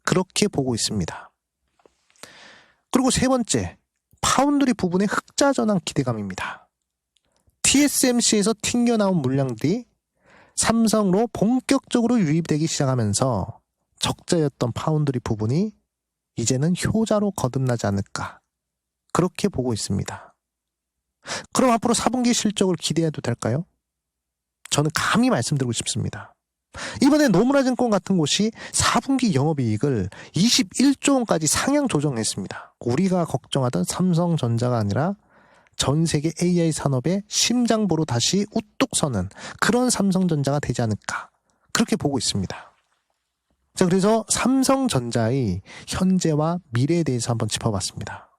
그렇게 보고 있습니다. 그리고 세 번째, 파운드리 부분의 흑자 전환 기대감입니다. TSMC에서 튕겨나온 물량들이 삼성으로 본격적으로 유입되기 시작하면서 적자였던 파운드리 부분이 이제는 효자로 거듭나지 않을까, 그렇게 보고 있습니다. 그럼 앞으로 4분기 실적을 기대해도 될까요? 저는 감히 말씀드리고 싶습니다. 이번에 노무라증권 같은 곳이 4분기 영업이익을 21조 원까지 상향 조정했습니다. 우리가 걱정하던 삼성전자가 아니라 전 세계 AI 산업의 심장부로 다시 우뚝 서는 그런 삼성전자가 되지 않을까, 그렇게 보고 있습니다. 자, 그래서 삼성전자의 현재와 미래에 대해서 한번 짚어봤습니다.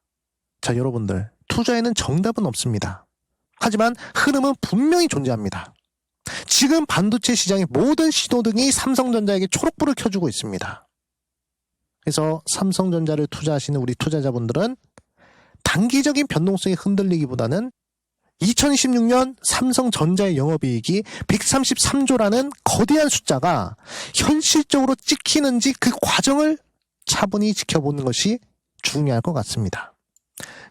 자, 여러분들, 투자에는 정답은 없습니다. 하지만 흐름은 분명히 존재합니다. 지금 반도체 시장의 모든 신호등이 삼성전자에게 초록불을 켜주고 있습니다. 그래서 삼성전자를 투자하시는 우리 투자자분들은 단기적인 변동성에 흔들리기보다는 2026년 삼성전자의 영업이익이 133조라는 거대한 숫자가 현실적으로 찍히는지 그 과정을 차분히 지켜보는 것이 중요할 것 같습니다.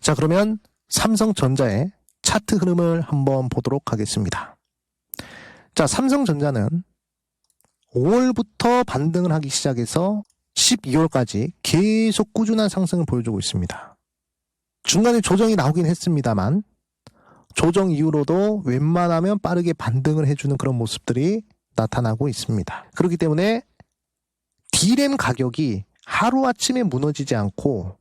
자, 그러면 삼성전자의 차트 흐름을 한번 보도록 하겠습니다. 자, 삼성전자는 5월부터 반등을 하기 시작해서 12월까지 계속 꾸준한 상승을 보여주고 있습니다. 중간에 조정이 나오긴 했습니다만 조정 이후로도 웬만하면 빠르게 반등을 해주는 그런 모습들이 나타나고 있습니다. 그렇기 때문에 D램 가격이 하루아침에 무너지지 않고,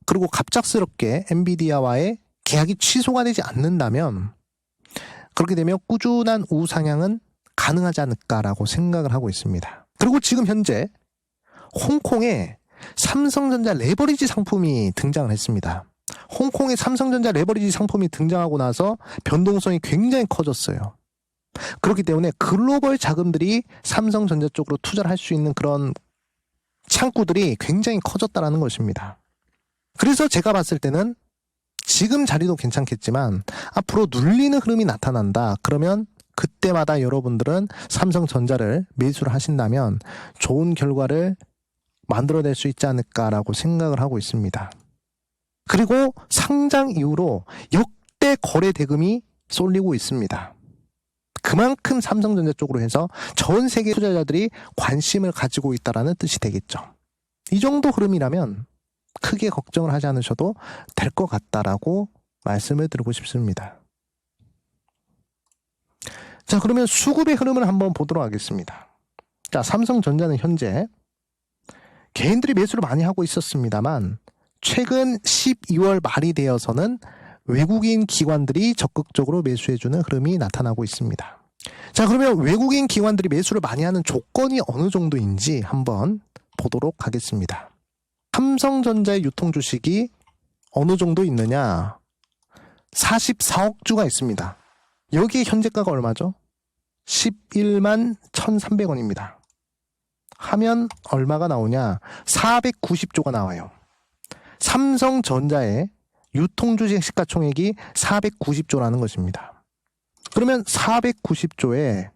그리고 갑작스럽게 엔비디아와의 계약이 취소가 되지 않는다면, 그렇게 되면 꾸준한 우상향은 가능하지 않을까라고 생각을 하고 있습니다. 그리고 지금 현재 홍콩에 삼성전자 레버리지 상품이 등장을 했습니다. 홍콩에 삼성전자 레버리지 상품이 등장하고 나서 변동성이 굉장히 커졌어요. 그렇기 때문에 글로벌 자금들이 삼성전자 쪽으로 투자를 할 수 있는 그런 창구들이 굉장히 커졌다는 것입니다. 그래서 제가 봤을 때는 지금 자리도 괜찮겠지만 앞으로 눌리는 흐름이 나타난다. 그러면 그때마다 여러분들은 삼성전자를 매수를 하신다면 좋은 결과를 만들어낼 수 있지 않을까라고 생각을 하고 있습니다. 그리고 상장 이후로 역대 거래 대금이 쏠리고 있습니다. 그만큼 삼성전자 쪽으로 해서 전 세계 투자자들이 관심을 가지고 있다는 뜻이 되겠죠. 이 정도 흐름이라면 크게 걱정을 하지 않으셔도 될 것 같다라고 말씀을 드리고 싶습니다. 자, 그러면 수급의 흐름을 한번 보도록 하겠습니다. 자, 삼성전자는 현재 개인들이 매수를 많이 하고 있었습니다만 최근 12월 말이 되어서는 외국인 기관들이 적극적으로 매수해주는 흐름이 나타나고 있습니다. 자, 그러면 외국인 기관들이 매수를 많이 하는 조건이 어느 정도인지 한번 보도록 하겠습니다. 삼성전자의 유통 주식이 어느 정도 있느냐? 44억 주가 있습니다. 여기에 현재가가 얼마죠? 11만 1,300원입니다. 하면 얼마가 나오냐? 490조가 나와요. 삼성전자의 유통주식 시가총액이 490조라는 것입니다. 그러면 490조에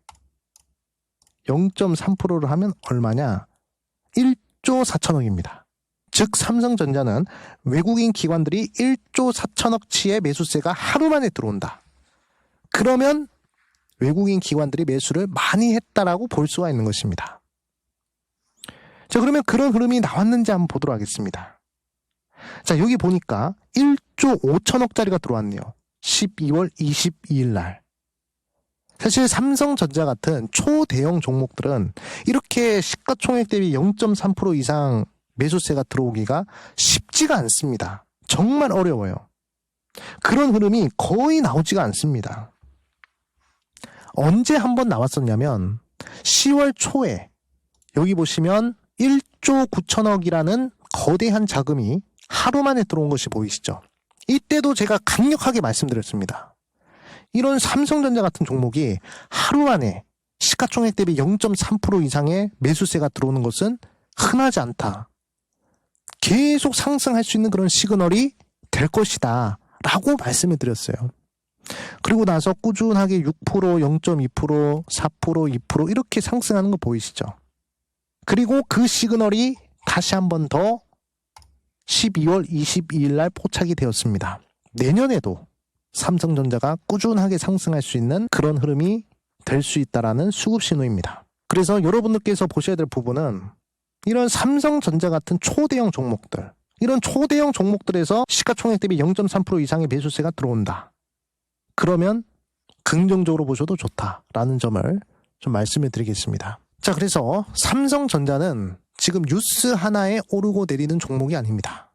0.3%를 하면 얼마냐? 1조 4천억입니다. 즉 삼성전자는 외국인 기관들이 1조 4천억치의 매수세가 하루 만에 들어온다. 그러면 외국인 기관들이 매수를 많이 했다라고 볼 수가 있는 것입니다. 자, 그러면 그런 흐름이 나왔는지 한번 보도록 하겠습니다. 자, 여기 보니까 1조 5천억짜리가 들어왔네요. 12월 22일 날. 사실 삼성전자 같은 초대형 종목들은 이렇게 시가총액 대비 0.3% 이상 매수세가 들어오기가 쉽지가 않습니다. 정말 어려워요. 그런 흐름이 거의 나오지가 않습니다. 언제 한번 나왔었냐면 10월 초에 여기 보시면 1조 9천억이라는 거대한 자금이 하루 만에 들어온 것이 보이시죠? 이때도 제가 강력하게 말씀드렸습니다. 이런 삼성전자 같은 종목이 하루 만에 시가총액 대비 0.3% 이상의 매수세가 들어오는 것은 흔하지 않다. 계속 상승할 수 있는 그런 시그널이 될 것이다 라고 말씀을 드렸어요. 그리고 나서 꾸준하게 6%, 0.2%, 4%, 2% 이렇게 상승하는 거 보이시죠? 그리고 그 시그널이 다시 한 번 더 12월 22일 날 포착이 되었습니다. 내년에도 삼성전자가 꾸준하게 상승할 수 있는 그런 흐름이 될 수 있다라는 수급 신호입니다. 그래서 여러분들께서 보셔야 될 부분은 이런 삼성전자 같은 초대형 종목들, 이런 초대형 종목들에서 시가총액 대비 0.3% 이상의 매수세가 들어온다. 그러면 긍정적으로 보셔도 좋다라는 점을 좀 말씀을 드리겠습니다. 자, 그래서 삼성전자는 지금 뉴스 하나에 오르고 내리는 종목이 아닙니다.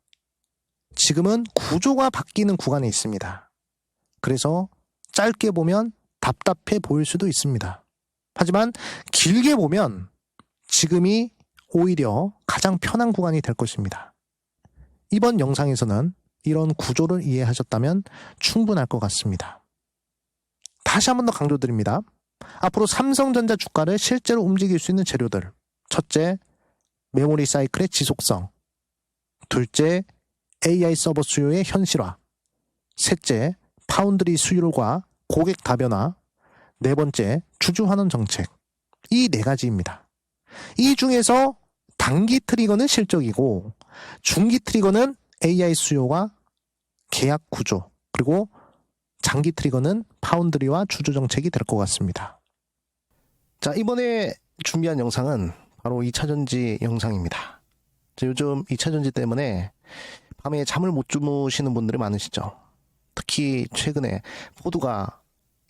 지금은 구조가 바뀌는 구간에 있습니다. 그래서 짧게 보면 답답해 보일 수도 있습니다. 하지만 길게 보면 지금이 오히려 가장 편한 구간이 될 것입니다. 이번 영상에서는 이런 구조를 이해하셨다면 충분할 것 같습니다. 다시 한 번 더 강조드립니다. 앞으로 삼성전자 주가를 실제로 움직일 수 있는 재료들. 첫째, 메모리 사이클의 지속성. 둘째, AI 서버 수요의 현실화. 셋째, 파운드리 수율과 고객 다변화. 네 번째, 주주환원 정책. 이 네 가지입니다. 이 중에서 단기 트리거는 실적이고 중기 트리거는 AI 수요와 계약 구조, 그리고 장기 트리거는 파운드리와 주주 정책이 될 것 같습니다. 자, 이번에 준비한 영상은 바로 2차전지 영상입니다. 요즘 2차전지 때문에 밤에 잠을 못 주무시는 분들이 많으시죠. 특히 최근에 포드가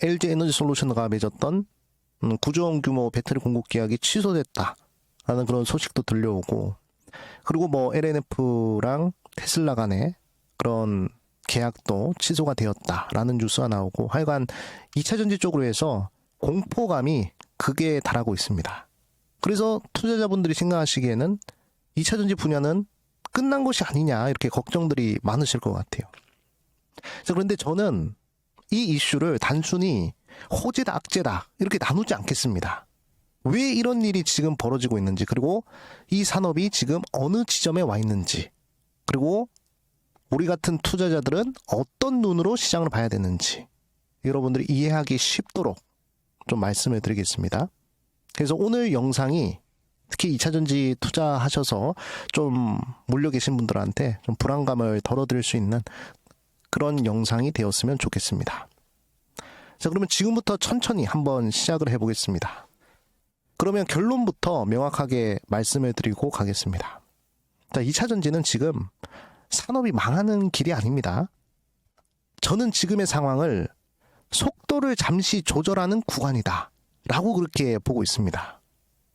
LG 에너지 솔루션과 맺었던 9조 원 규모 배터리 공급 계약이 취소됐다라는 그런 소식도 들려오고, 그리고 뭐 LNF랑 테슬라 간의 그런 계약도 취소가 되었다라는 뉴스가 나오고, 하여간 2차전지 쪽으로 해서 공포감이 극에 달하고 있습니다. 그래서 투자자분들이 생각하시기에는 2차전지 분야는 끝난 것이 아니냐, 이렇게 걱정들이 많으실 것 같아요. 자, 그런데 저는 이 이슈를 단순히 호재다 악재다 이렇게 나누지 않겠습니다. 왜 이런 일이 지금 벌어지고 있는지, 그리고 이 산업이 지금 어느 지점에 와 있는지, 그리고 우리 같은 투자자들은 어떤 눈으로 시장을 봐야 되는지 여러분들이 이해하기 쉽도록 좀 말씀을 드리겠습니다. 그래서 오늘 영상이 특히 2차전지 투자하셔서 좀 몰려 계신 분들한테 좀 불안감을 덜어드릴 수 있는 그런 영상이 되었으면 좋겠습니다. 자, 그러면 지금부터 천천히 한번 시작을 해보겠습니다. 그러면 결론부터 명확하게 말씀을 드리고 가겠습니다. 자, 2차전지는 지금 산업이 망하는 길이 아닙니다. 저는 지금의 상황을 속도를 잠시 조절하는 구간이다 라고 그렇게 보고 있습니다.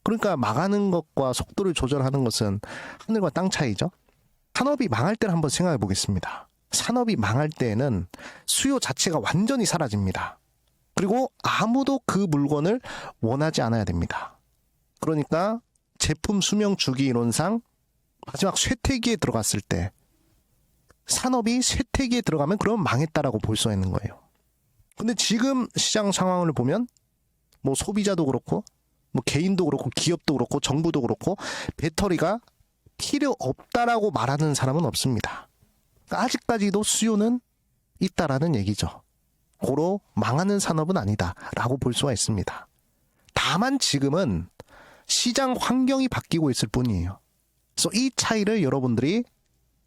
그러니까 망하는 것과 속도를 조절하는 것은 하늘과 땅 차이죠. 산업이 망할 때를 한번 생각해 보겠습니다. 산업이 망할 때에는 수요 자체가 완전히 사라집니다. 그리고 아무도 그 물건을 원하지 않아야 됩니다. 그러니까 제품 수명 주기 이론상 마지막 쇠퇴기에 들어갔을 때, 산업이 쇠퇴기에 들어가면 그럼 망했다라고 볼 수 있는 거예요. 근데 지금 시장 상황을 보면 뭐 소비자도 그렇고 뭐 개인도 그렇고 기업도 그렇고 정부도 그렇고 배터리가 필요 없다라고 말하는 사람은 없습니다. 그러니까 아직까지도 수요는 있다라는 얘기죠. 고로 망하는 산업은 아니다라고 볼 수가 있습니다. 다만 지금은 시장 환경이 바뀌고 있을 뿐이에요. 그래서 이 차이를 여러분들이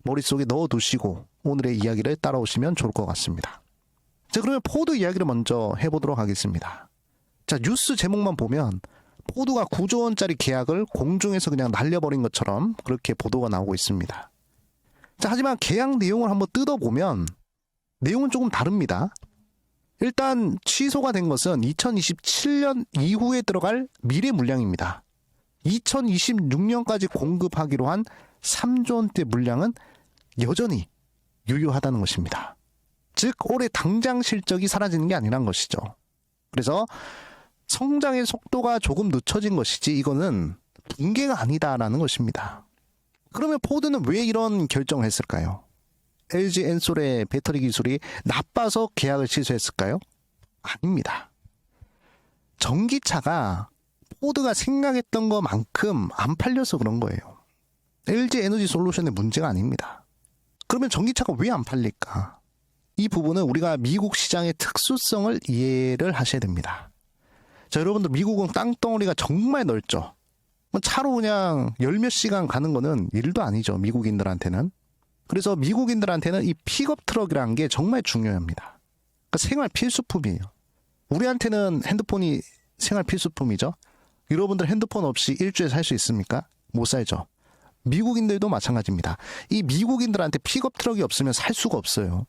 머릿속에 넣어두시고 오늘의 이야기를 따라오시면 좋을 것 같습니다. 자, 그러면 포드 이야기를 먼저 해보도록 하겠습니다. 자, 뉴스 제목만 보면 포드가 9조 원짜리 계약을 공중에서 그냥 날려버린 것처럼 그렇게 보도가 나오고 있습니다. 자, 하지만 계약 내용을 한번 뜯어보면 내용은 조금 다릅니다. 일단 취소가 된 것은 2027년 이후에 들어갈 미래 물량입니다. 2026년까지 공급하기로 한 3조 원대 물량은 여전히 유효하다는 것입니다. 즉 올해 당장 실적이 사라지는 게 아니란 것이죠. 그래서 성장의 속도가 조금 늦춰진 것이지 이거는 붕괴가 아니다라는 것입니다. 그러면 포드는 왜 이런 결정을 했을까요? LG 엔솔의 배터리 기술이 나빠서 계약을 취소했을까요? 아닙니다. 전기차가 포드가 생각했던 것만큼 안 팔려서 그런 거예요. LG 에너지 솔루션의 문제가 아닙니다. 그러면 전기차가 왜 안 팔릴까? 이 부분은 우리가 미국 시장의 특수성을 이해를 하셔야 됩니다. 자, 여러분들 미국은 땅덩어리가 정말 넓죠. 차로 그냥 열 몇 시간 가는 거는 일도 아니죠, 미국인들한테는. 그래서 미국인들한테는 이 픽업 트럭이라는 게 정말 중요합니다. 그러니까 생활 필수품이에요. 우리한테는 핸드폰이 생활 필수품이죠. 여러분들 핸드폰 없이 일주일에 살 수 있습니까? 못 살죠. 미국인들도 마찬가지입니다. 이 미국인들한테 픽업 트럭이 없으면 살 수가 없어요.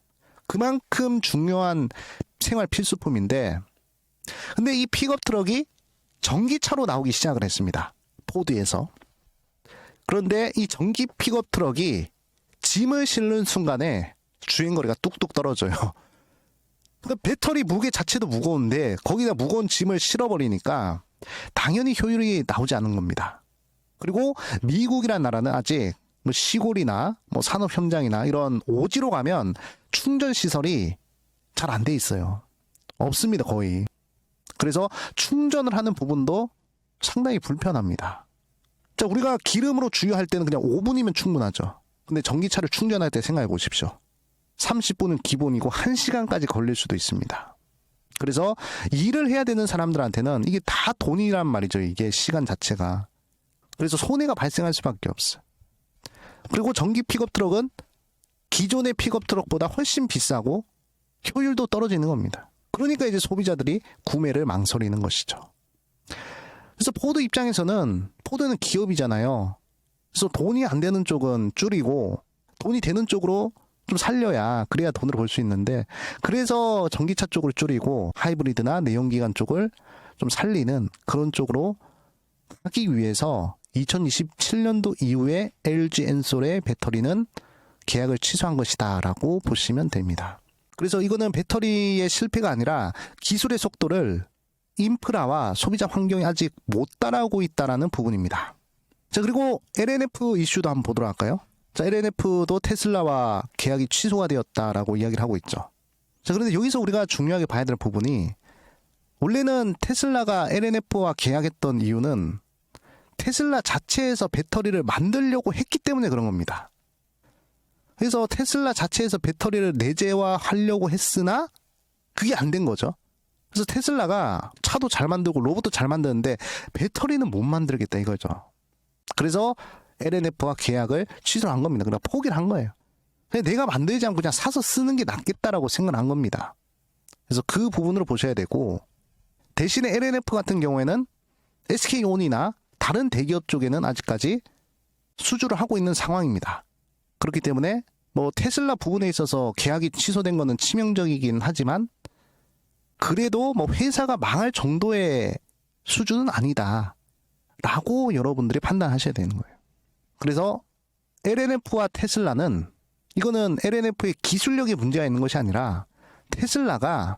그만큼 중요한 생활 필수품인데, 근데 이 픽업 트럭이 전기차로 나오기 시작을 했습니다. 포드에서. 그런데 이 전기 픽업 트럭이 짐을 실는 순간에 주행거리가 뚝뚝 떨어져요. 그러니까 배터리 무게 자체도 무거운데 거기다 무거운 짐을 실어버리니까 당연히 효율이 나오지 않는 겁니다. 그리고 미국이란 나라는 아직 뭐 시골이나 뭐 산업 현장이나 이런 오지로 가면 충전 시설이 잘 안 돼 있어요. 없습니다, 거의. 그래서 충전을 하는 부분도 상당히 불편합니다. 자, 우리가 기름으로 주유할 때는 그냥 5분이면 충분하죠. 근데 전기차를 충전할 때 생각해 보십시오. 30분은 기본이고 1시간까지 걸릴 수도 있습니다. 그래서 일을 해야 되는 사람들한테는 이게 다 돈이란 말이죠. 이게 시간 자체가. 그래서 손해가 발생할 수밖에 없어요. 그리고 전기 픽업 트럭은 기존의 픽업 트럭보다 훨씬 비싸고 효율도 떨어지는 겁니다. 그러니까 이제 소비자들이 구매를 망설이는 것이죠. 그래서 포드 입장에서는 포드는 기업이잖아요. 그래서 돈이 안 되는 쪽은 줄이고 돈이 되는 쪽으로 좀 살려야 그래야 돈을 벌 수 있는데 그래서 전기차 쪽을 줄이고 하이브리드나 내연기관 쪽을 좀 살리는 그런 쪽으로 하기 위해서 2027년도 이후에 LG 엔솔의 배터리는 계약을 취소한 것이다 라고 보시면 됩니다. 그래서 이거는 배터리의 실패가 아니라 기술의 속도를 인프라와 소비자 환경이 아직 못 따라오고 있다는 부분입니다. 자, 그리고 LNF 이슈도 한번 보도록 할까요? 자, LNF도 테슬라와 계약이 취소가 되었다라고 이야기를 하고 있죠. 자, 그런데 여기서 우리가 중요하게 봐야 될 부분이 원래는 테슬라가 LNF와 계약했던 이유는 테슬라 자체에서 배터리를 만들려고 했기 때문에 그런 겁니다. 그래서 테슬라 자체에서 배터리를 내재화하려고 했으나 그게 안 된 거죠. 그래서 테슬라가 차도 잘 만들고 로봇도 잘 만드는데 배터리는 못 만들겠다 이거죠. 그래서 LNF와 계약을 취소한 겁니다. 그냥 포기를 한 거예요. 그냥 내가 만들지 않고 그냥 사서 쓰는 게 낫겠다라고 생각한 겁니다. 그래서 그 부분으로 보셔야 되고 대신에 LNF 같은 경우에는 SK온이나 다른 대기업 쪽에는 아직까지 수주를 하고 있는 상황입니다. 그렇기 때문에 뭐 테슬라 부분에 있어서 계약이 취소된 거는 치명적이긴 하지만 그래도 뭐 회사가 망할 정도의 수준은 아니다 라고 여러분들이 판단하셔야 되는 거예요. 그래서 LNF와 테슬라는 이거는 LNF의 기술력에 문제가 있는 것이 아니라 테슬라가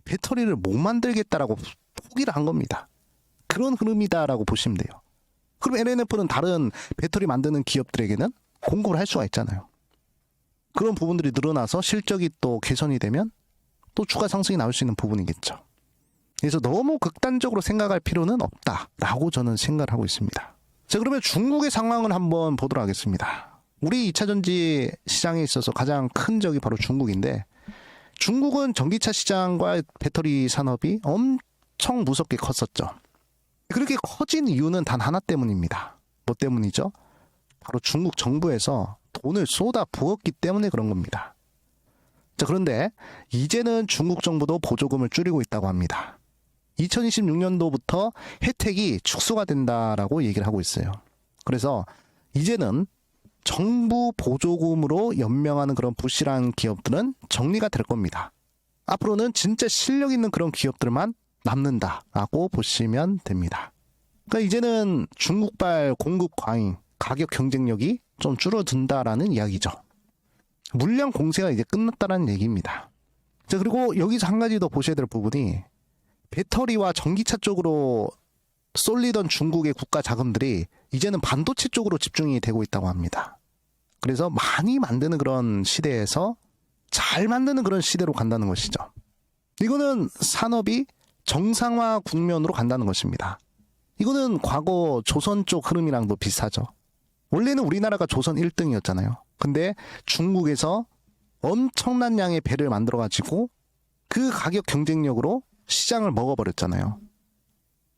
배터리를 못 만들겠다라고 포기를 한 겁니다. 그런 흐름이다라고 보시면 돼요. 그럼 LNF는 다른 배터리 만드는 기업들에게는 공급을 할 수가 있잖아요. 그런 부분들이 늘어나서 실적이 또 개선이 되면 또 주가 상승이 나올 수 있는 부분이겠죠. 그래서 너무 극단적으로 생각할 필요는 없다라고 저는 생각을 하고 있습니다. 자, 그러면 중국의 상황을 한번 보도록 하겠습니다. 우리 2차전지 시장에 있어서 가장 큰 적이 바로 중국인데 중국은 전기차 시장과 배터리 산업이 엄청 무섭게 컸었죠. 그렇게 커진 이유는 단 하나 때문입니다. 뭐 때문이죠? 바로 중국 정부에서 돈을 쏟아 부었기 때문에 그런 겁니다. 자, 그런데 이제는 중국 정부도 보조금을 줄이고 있다고 합니다. 2026년도부터 혜택이 축소가 된다라고 얘기를 하고 있어요. 그래서 이제는 정부 보조금으로 연명하는 그런 부실한 기업들은 정리가 될 겁니다. 앞으로는 진짜 실력 있는 그런 기업들만 남는다라고 보시면 됩니다. 그러니까 이제는 중국발 공급 과잉, 가격 경쟁력이 좀 줄어든다라는 이야기죠. 물량 공세가 이제 끝났다라는 얘기입니다. 자, 그리고 여기서 한 가지 더 보셔야 될 부분이 배터리와 전기차 쪽으로 쏠리던 중국의 국가 자금들이 이제는 반도체 쪽으로 집중이 되고 있다고 합니다. 그래서 많이 만드는 그런 시대에서 잘 만드는 그런 시대로 간다는 것이죠. 이거는 산업이 정상화 국면으로 간다는 것입니다. 이거는 과거 조선 쪽 흐름이랑도 비슷하죠. 원래는 우리나라가 조선 1등이었잖아요. 근데 중국에서 엄청난 양의 배를 만들어가지고 그 가격 경쟁력으로 시장을 먹어버렸잖아요.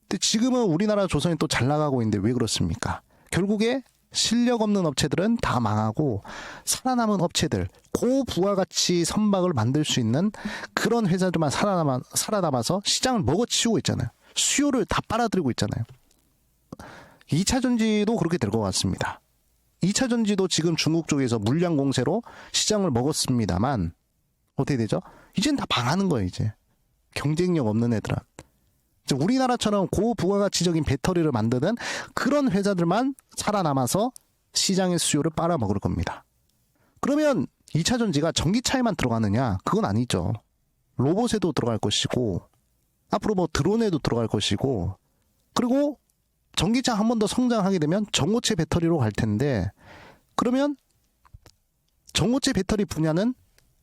근데 지금은 우리나라 조선이 또 잘 나가고 있는데 왜 그렇습니까? 결국에 실력 없는 업체들은 다 망하고 살아남은 업체들, 고부가가치 선박을 만들 수 있는 그런 회사들만 살아남아서 시장을 먹어치우고 있잖아요. 수요를 다 빨아들이고 있잖아요. 2차 전지도 그렇게 될 것 같습니다. 2차 전지도 지금 중국 쪽에서 물량 공세로 시장을 먹었습니다만 어떻게 되죠? 이젠 다 망하는 거예요. 이제 경쟁력 없는 애들은. 우리나라처럼 고부가가치적인 배터리를 만드는 그런 회사들만 살아남아서 시장의 수요를 빨아먹을 겁니다. 그러면 2차 전지가 전기차에만 들어가느냐? 그건 아니죠. 로봇에도 들어갈 것이고, 앞으로 뭐 드론에도 들어갈 것이고, 그리고 전기차 한 번 더 성장하게 되면 전고체 배터리로 갈 텐데, 그러면 전고체 배터리 분야는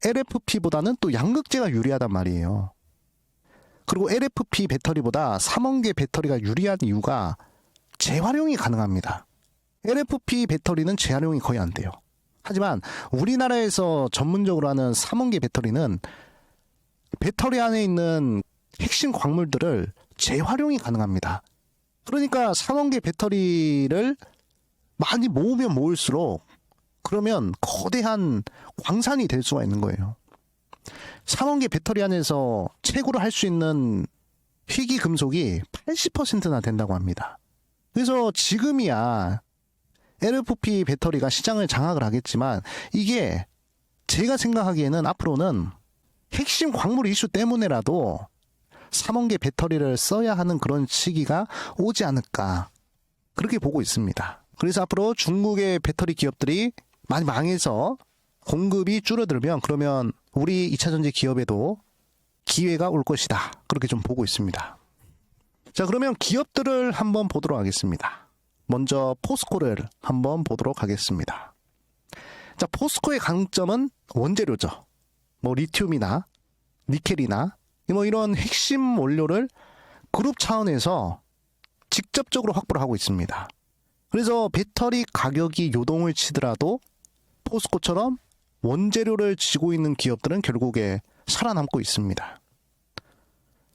LFP보다는 또 양극재가 유리하단 말이에요. 그리고 LFP 배터리보다 삼원계 배터리가 유리한 이유가 재활용이 가능합니다. LFP 배터리는 재활용이 거의 안 돼요. 하지만 우리나라에서 전문적으로 하는 삼원계 배터리는 배터리 안에 있는 핵심 광물들을 재활용이 가능합니다. 그러니까 삼원계 배터리를 많이 모으면 모을수록 그러면 거대한 광산이 될 수가 있는 거예요. 삼원계 배터리 안에서 채굴을 할 수 있는 희귀 금속이 80%나 된다고 합니다. 그래서 지금이야 LFP 배터리가 시장을 장악을 하겠지만 이게 제가 생각하기에는 앞으로는 핵심 광물 이슈 때문에라도 삼원계 배터리를 써야 하는 그런 시기가 오지 않을까 그렇게 보고 있습니다. 그래서 앞으로 중국의 배터리 기업들이 많이 망해서 공급이 줄어들면 그러면 우리 2차전지 기업에도 기회가 올 것이다. 그렇게 좀 보고 있습니다. 자, 그러면 기업들을 한번 보도록 하겠습니다. 먼저 포스코를 한번 보도록 하겠습니다. 자, 포스코의 강점은 원재료죠. 뭐 리튬이나 니켈이나 뭐 이런 핵심 원료를 그룹 차원에서 직접적으로 확보를 하고 있습니다. 그래서 배터리 가격이 요동을 치더라도 포스코처럼 원재료를 쥐고 있는 기업들은 결국에 살아남고 있습니다.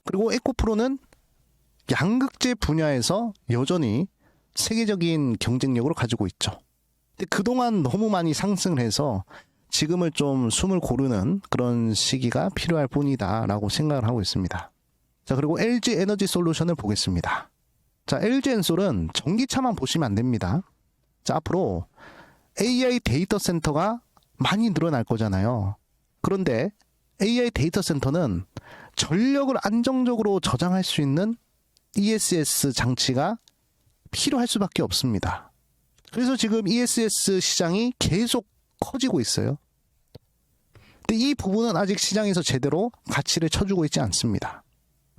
그리고 에코프로는 양극재 분야에서 여전히 세계적인 경쟁력을 가지고 있죠. 근데 그동안 너무 많이 상승을 해서 지금은 좀 숨을 고르는 그런 시기가 필요할 뿐이다 라고 생각을 하고 있습니다. 자, 그리고 LG 에너지 솔루션을 보겠습니다. 자, LG 엔솔은 전기차만 보시면 안 됩니다. 자, 앞으로 AI 데이터 센터가 많이 늘어날 거잖아요. 그런데 AI 데이터 센터는 전력을 안정적으로 저장할 수 있는 ESS 장치가 필요할 수밖에 없습니다. 그래서 지금 ESS 시장이 계속 커지고 있어요. 근데 이 부분은 아직 시장에서 제대로 가치를 쳐주고 있지 않습니다.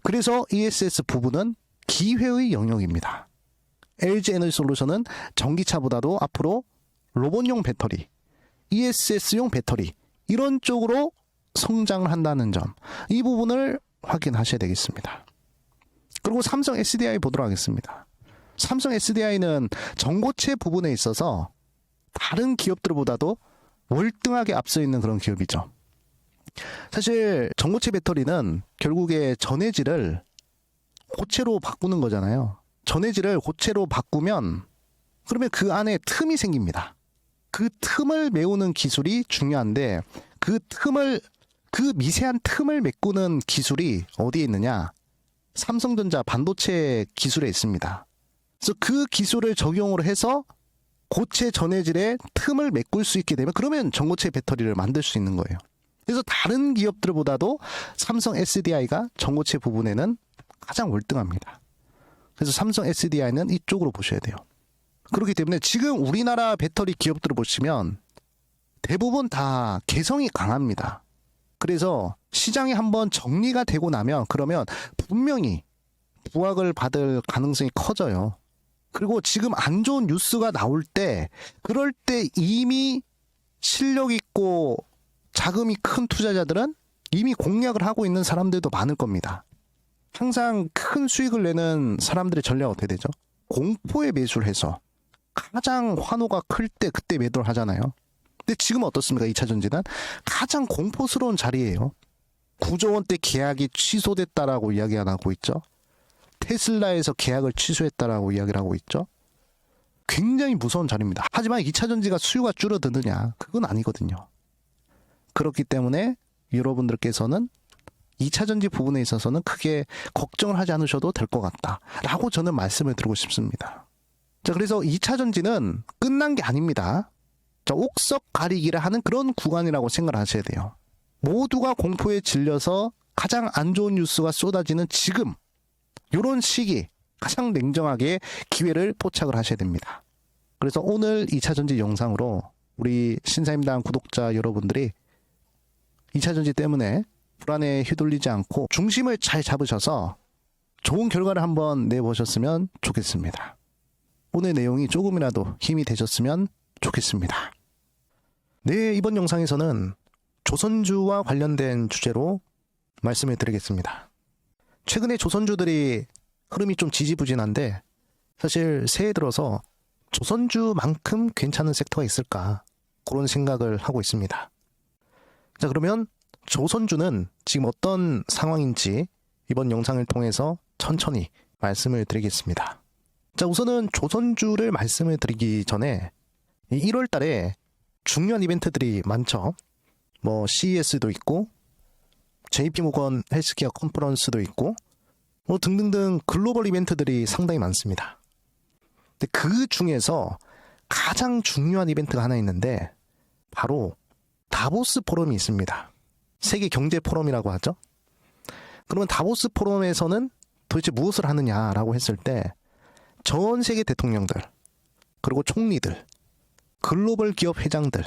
그래서 ESS 부분은 기회의 영역입니다. LG 에너지 솔루션은 전기차보다도 앞으로 로봇용 배터리, ESS용 배터리 이런 쪽으로 성장을 한다는 점, 이 부분을 확인하셔야 되겠습니다. 그리고 삼성 SDI 보도록 하겠습니다. 삼성 SDI는 전고체 부분에 있어서 다른 기업들보다도 월등하게 앞서 있는 그런 기업이죠. 사실 전고체 배터리는 결국에 전해질을 고체로 바꾸는 거잖아요. 전해질을 고체로 바꾸면 그러면 그 안에 틈이 생깁니다. 그 틈을 메우는 기술이 중요한데 그 미세한 틈을 메꾸는 기술이 어디에 있느냐? 삼성전자 반도체 기술에 있습니다. 그래서 그 기술을 적용으로 해서 고체 전해질의 틈을 메꿀 수 있게 되면 그러면 전고체 배터리를 만들 수 있는 거예요. 그래서 다른 기업들보다도 삼성 SDI가 전고체 부분에는 가장 월등합니다. 그래서 삼성 SDI는 이쪽으로 보셔야 돼요. 그렇기 때문에 지금 우리나라 배터리 기업들을 보시면 대부분 다 개성이 강합니다. 그래서 시장이 한번 정리가 되고 나면 그러면 분명히 부각을 받을 가능성이 커져요. 그리고 지금 안 좋은 뉴스가 나올 때 그럴 때 이미 실력 있고 자금이 큰 투자자들은 이미 공략을 하고 있는 사람들도 많을 겁니다. 항상 큰 수익을 내는 사람들의 전략은 어떻게 되죠? 공포에 매수를 해서 가장 환호가 클 때 그때 매도를 하잖아요. 근데 지금 어떻습니까? 2차전지는 가장 공포스러운 자리예요. 9조 원대 계약이 취소됐다라고 이야기가 나고 있죠. 테슬라에서 계약을 취소했다라고 이야기를 하고 있죠. 굉장히 무서운 자리입니다. 하지만 2차전지가 수요가 줄어드느냐? 그건 아니거든요. 그렇기 때문에 여러분들께서는 2차전지 부분에 있어서는 크게 걱정을 하지 않으셔도 될 것 같다라고 저는 말씀을 드리고 싶습니다. 자, 그래서 2차전지는 끝난 게 아닙니다. 자, 옥석 가리기를 하는 그런 구간이라고 생각을 하셔야 돼요. 모두가 공포에 질려서 가장 안 좋은 뉴스가 쏟아지는 지금 이런 시기 가장 냉정하게 기회를 포착을 하셔야 됩니다. 그래서 오늘 2차전지 영상으로 우리 신사임당 구독자 여러분들이 2차전지 때문에 불안에 휘둘리지 않고 중심을 잘 잡으셔서 좋은 결과를 한번 내보셨으면 좋겠습니다. 오늘 내용이 조금이라도 힘이 되셨으면 좋겠습니다. 네, 이번 영상에서는 조선주와 관련된 주제로 말씀을 드리겠습니다. 최근에 조선주들이 흐름이 좀 지지부진한데 사실 새해 들어서 조선주만큼 괜찮은 섹터가 있을까 그런 생각을 하고 있습니다. 자, 그러면 조선주는 지금 어떤 상황인지 이번 영상을 통해서 천천히 말씀을 드리겠습니다. 자, 우선은 조선주를 말씀을 드리기 전에 1월 달에 중요한 이벤트들이 많죠. 뭐 CES도 있고 JP모건 헬스케어 컨퍼런스도 있고 뭐 등등등 글로벌 이벤트들이 상당히 많습니다. 근데 그 중에서 가장 중요한 이벤트가 하나 있는데 바로 다보스 포럼이 있습니다. 세계 경제 포럼이라고 하죠. 그러면 다보스 포럼에서는 도대체 무엇을 하느냐라고 했을 때 전 세계 대통령들, 그리고 총리들, 글로벌 기업 회장들,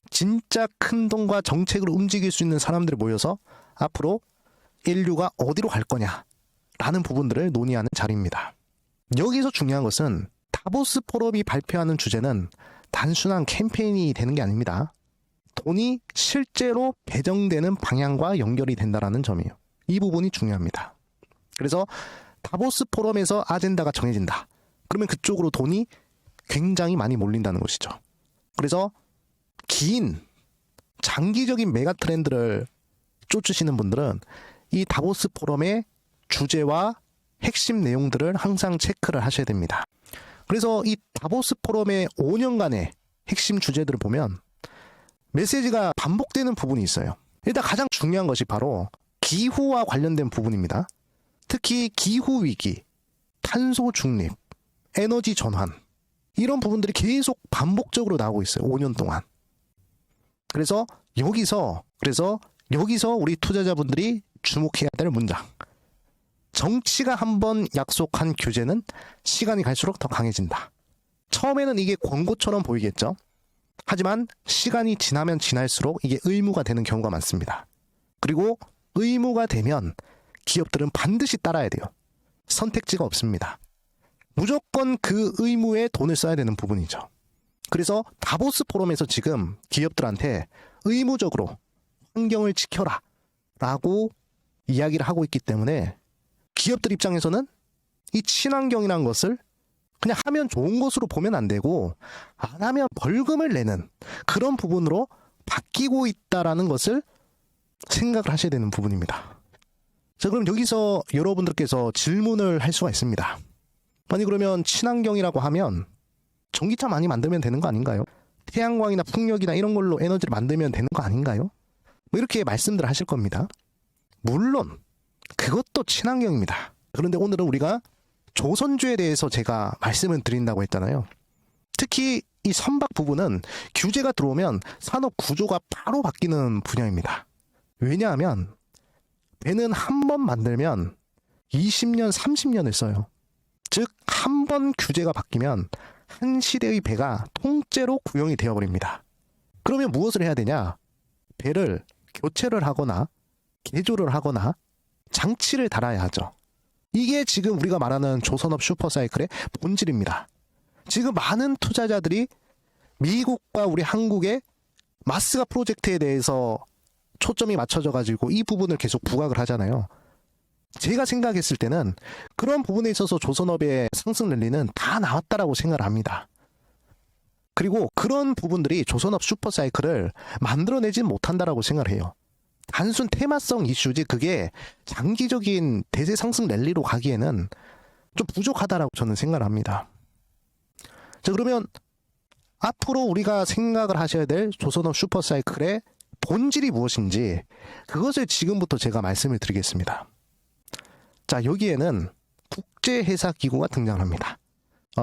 진짜 큰 돈과 정책을 움직일 수 있는 사람들이 모여서 앞으로 인류가 어디로 갈 거냐라는 부분들을 논의하는 자리입니다. 여기서 중요한 것은 다보스 포럼이 발표하는 주제는 단순한 캠페인이 되는 게 아닙니다. 돈이 실제로 배정되는 방향과 연결이 된다는 점이에요. 이 부분이 중요합니다. 그래서 다보스 포럼에서 아젠다가 정해진다. 그러면 그쪽으로 돈이 굉장히 많이 몰린다는 것이죠. 그래서 긴 장기적인 메가 트렌드를 쫓으시는 분들은 이 다보스 포럼의 주제와 핵심 내용들을 항상 체크를 하셔야 됩니다. 그래서 이 다보스 포럼의 5년간의 핵심 주제들을 보면 메시지가 반복되는 부분이 있어요. 일단 가장 중요한 것이 바로 기후와 관련된 부분입니다. 특히 기후위기, 탄소 중립, 에너지 전환 이런 부분들이 계속 반복적으로 나오고 있어요. 5년 동안. 그래서 여기서 우리 투자자분들이 주목해야 될 문장. 정치가 한번 약속한 규제는 시간이 갈수록 더 강해진다. 처음에는 이게 권고처럼 보이겠죠. 하지만 시간이 지나면 지날수록 이게 의무가 되는 경우가 많습니다. 그리고 의무가 되면 기업들은 반드시 따라야 돼요. 선택지가 없습니다. 무조건 그 의무에 돈을 써야 되는 부분이죠. 그래서 다보스 포럼에서 지금 기업들한테 의무적으로 환경을 지켜라 라고 이야기를 하고 있기 때문에 기업들 입장에서는 이 친환경이라는 것을 그냥 하면 좋은 것으로 보면 안 되고 안 하면 벌금을 내는 그런 부분으로 바뀌고 있다라는 것을 생각을 하셔야 되는 부분입니다. 자, 그럼 여기서 여러분들께서 질문을 할 수가 있습니다. 아니 그러면 친환경이라고 하면 전기차 많이 만들면 되는 거 아닌가요? 태양광이나 풍력이나 이런 걸로 에너지를 만들면 되는 거 아닌가요? 뭐 이렇게 말씀들을 하실 겁니다. 물론 그것도 친환경입니다. 그런데 오늘은 우리가 조선주에 대해서 제가 말씀을 드린다고 했잖아요. 특히 이 선박 부분은 규제가 들어오면 산업 구조가 바로 바뀌는 분야입니다. 왜냐하면 배는 한 번 만들면 20년, 30년을 써요. 즉, 한 번 규제가 바뀌면 한 시대의 배가 통째로 구형이 되어버립니다. 그러면 무엇을 해야 되냐? 배를 교체를 하거나 개조를 하거나 장치를 달아야 하죠. 이게 지금 우리가 말하는 조선업 슈퍼사이클의 본질입니다. 지금 많은 투자자들이 미국과 우리 한국의 마스가 프로젝트에 대해서 초점이 맞춰져 가지고 이 부분을 계속 부각을 하잖아요. 제가 생각했을 때는 그런 부분에 있어서 조선업의 상승 랠리는 다 나왔다라고 생각을 합니다. 그리고 그런 부분들이 조선업 슈퍼사이클을 만들어내진 못한다라고 생각을 해요. 단순 테마성 이슈지 그게 장기적인 대세 상승 랠리로 가기에는 좀 부족하다라고 저는 생각을 합니다. 자, 그러면 앞으로 우리가 생각을 하셔야 될 조선업 슈퍼사이클의 본질이 무엇인지 그것을 지금부터 제가 말씀을 드리겠습니다. 자, 여기에는 국제해사기구가 등장합니다.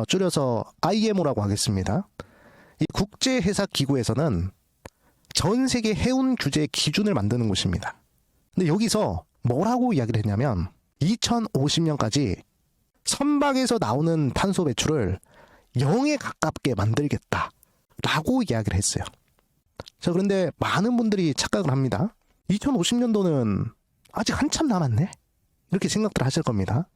줄여서 IMO라고 하겠습니다. 이 국제해사기구에서는 전 세계 해운 규제의 기준을 만드는 곳입니다. 근데 여기서 뭐라고 이야기를 했냐면 2050년까지 선박에서 나오는 탄소 배출을 0에 가깝게 만들겠다라고 이야기를 했어요. 자, 그런데 많은 분들이 착각을 합니다. 2050년도는 아직 한참 남았네? 이렇게 생각들 하실 겁니다.